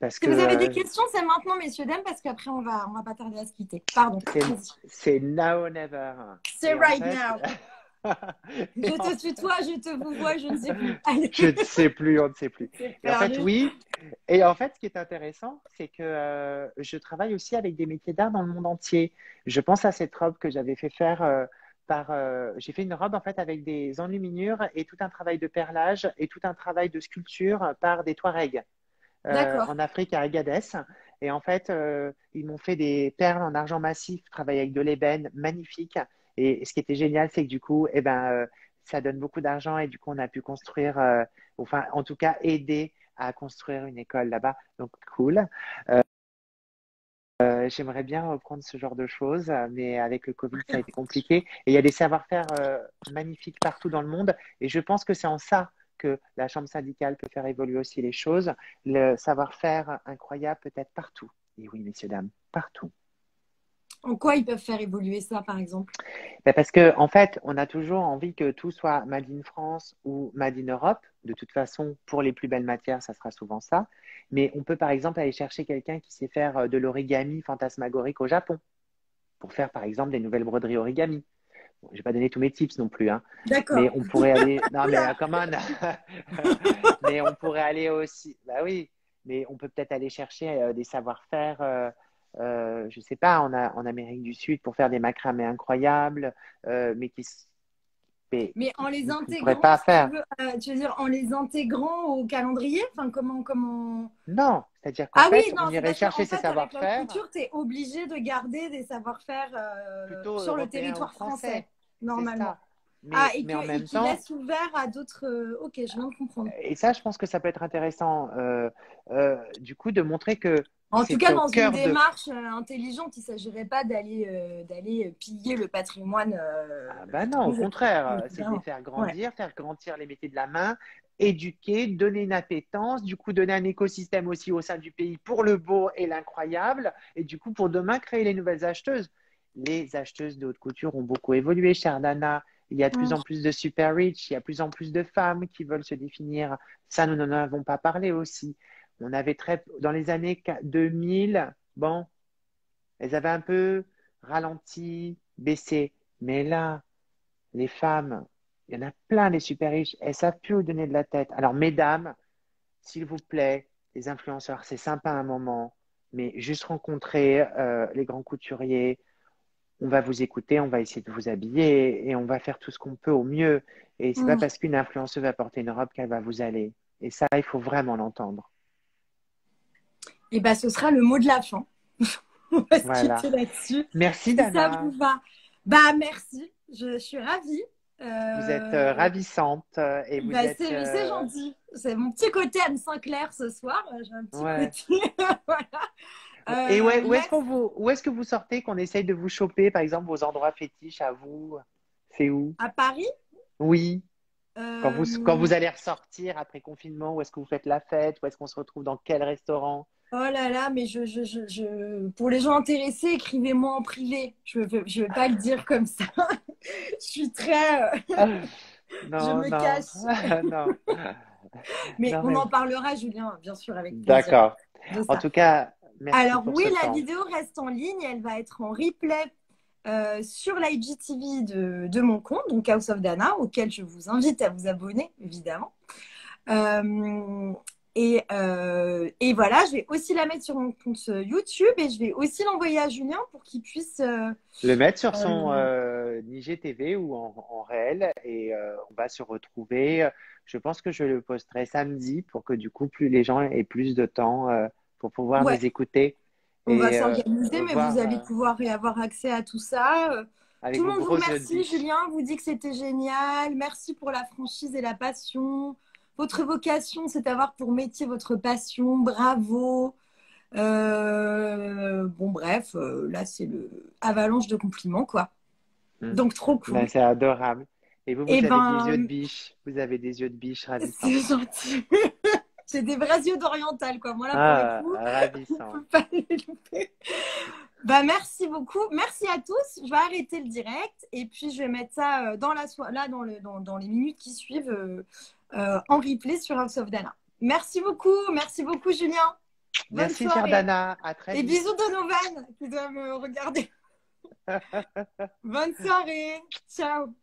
Parce Si que vous avez des questions, c'est maintenant, messieurs, dames, parce qu'après, on va pas tarder à se quitter. Pardon. Vas-y. c'est now or never. C'est Et en right fait, now. Je et en te fait, tutoie, je te vous vois, je ne sais plus. Allez, je ne sais plus, on ne sait plus. c'est Et en fait, perdu. oui. Et en fait, ce qui est intéressant, c'est que je travaille aussi avec des métiers d'art dans le monde entier. Je pense à cette robe que j'avais fait faire j'ai fait une robe en fait avec des enluminures et tout un travail de perlage et tout un travail de sculpture par des Touaregs D'accord. en Afrique à Agadez. Et en fait, ils m'ont fait des perles en argent massif, travaillé avec de l'ébène, magnifique. Et ce qui était génial, c'est que du coup, ça donne beaucoup d'argent et du coup, on a pu construire, enfin, en tout cas, aider à construire une école là-bas. Donc, cool. J'aimerais bien reprendre ce genre de choses, mais avec le Covid, ça a été compliqué. Et il y a des savoir-faire magnifiques partout dans le monde. Et je pense que c'est en ça que la Chambre syndicale peut faire évoluer aussi les choses. Le savoir-faire incroyable peut être partout. Et oui, messieurs, dames, partout. En quoi ils peuvent faire évoluer ça, par exemple? Ben parce que, en fait, on a toujours envie que tout soit Made in France ou Made in Europe. De toute façon, pour les plus belles matières, ça sera souvent ça. Mais on peut, par exemple, aller chercher quelqu'un qui sait faire de l'origami fantasmagorique au Japon pour faire, par exemple, des nouvelles broderies origami. Bon, je vais pas donner tous mes tips non plus, hein, mais D'accord. on pourrait aller. Non, mais Oula. comment mais on pourrait aller aussi. Bah oui, mais on peut peut-être aller chercher des savoir-faire, je sais pas, en Amérique du Sud pour faire des macramés incroyables, mais Mais en les qu'on ne pourrait intégrant, pas si tu faire. veux, tu veux dire en les intégrant au calendrier? Enfin, comment... Non, c'est-à-dire qu'en Ah oui, fait, non, on c'est irait parce chercher qu'en ces fait, avec la haute savoir-faire couture, tu es obligé de garder des savoir-faire plutôt sur le européens ou territoire français, français. C'est normalement. ça. Ah, Mais en et même qui temps, laisse ouvert à d'autres... Ok, je viens de comprendre. et ça, je pense que ça peut être intéressant, du coup, de montrer que En tout c'était cas, au dans une cœur de. démarche intelligente, il ne s'agirait pas d'aller piller le patrimoine Ah ben non, au privé, contraire, c'est de les évidemment. Ouais. faire grandir les métiers de la main, éduquer, donner une appétence, du coup donner un écosystème aussi au sein du pays pour le beau et l'incroyable, et du coup pour demain créer les nouvelles acheteuses. Les acheteuses de haute couture ont beaucoup évolué, chère Dana. Il y a de plus Mm. en plus de super rich, il y a de plus en plus de femmes qui veulent se définir. Ça, nous n'en avons pas parlé aussi. On avait dans les années 2000, bon, elles avaient un peu ralenti, baissé. Mais là, les femmes, il y en a plein, les super riches, elles savent plus où donner de la tête. Alors, mesdames, s'il vous plaît, les influenceurs, c'est sympa un moment, mais juste rencontrer les grands couturiers, on va vous écouter, on va essayer de vous habiller et on va faire tout ce qu'on peut au mieux. Et c'est pas Mm. parce qu'une influenceuse va porter une robe qu'elle va vous aller. Et ça, il faut vraiment l'entendre. Et ben, ce sera le mot de la fin. On va se Voilà. quitter là-dessus. Merci, Si ça Dana. vous va. Bah, merci. Je suis ravie. Vous êtes Euh, ravissante et vous bah, êtes... c'est gentil. C'est mon petit côté Anne Sinclair ce soir. J'ai un petit ouais. côté. Voilà. Et où est-ce Merci. où est-ce que vous sortez, qu'on essaye de vous choper, par exemple, vos endroits fétiches à vous? C'est où? À Paris, Oui. Quand euh, vous allez ressortir après confinement, où est-ce que vous faites la fête? Où est-ce qu'on se retrouve? Dans quel restaurant? oh là là, mais pour les gens intéressés, écrivez-moi en privé. Je vais pas le dire comme ça. Je suis très, je Non, me non, cache. non, Mais non, on mais en parlera, Julien, bien sûr, avec plaisir d'accord. de En ça. tout cas, merci Alors pour oui, ce la temps. vidéo reste en ligne. Elle va être en replay sur l'IGTV de mon compte, donc House of Dana, auquel je vous invite à vous abonner, évidemment. Euh, et voilà, je vais aussi la mettre sur mon compte YouTube et je vais aussi l'envoyer à Julien pour qu'il puisse. Le mettre sur son Euh, IGTV ou en réel et on va se retrouver. Je pense que je le posterai samedi pour que du coup, plus les gens aient plus de temps pour pouvoir ouais, nous écouter on va et s'organiser, mais vous voir allez pouvoir y avoir accès à tout ça. avec Tout le vos monde vous gros yeux de remercie, biche. Julien, vous dit que c'était génial. Merci pour la franchise et la passion. Votre vocation, c'est d'avoir pour métier votre passion. Bravo. Bon, bref, là, c'est le avalanche de compliments, quoi. Hmm. Donc, trop Ben, cool. c'est adorable. Et vous, Eh vous avez des yeux de ben, biche. Vous avez des yeux de biche ravissants. c'est gentil. J'ai des vrais yeux d'oriental, quoi. Moi, là, pour le Ah, coup, on ravissant. peut pas les louper. Bah, merci beaucoup. Merci à tous. Je vais arrêter le direct et puis je vais mettre ça dans la là, dans les minutes qui suivent en replay sur House of Dana. Merci beaucoup. Merci beaucoup, Julien. Bonne Merci, chère soirée. Dana. À très Et vite. bisous Donovan qui doit me regarder. Bonne soirée. Ciao.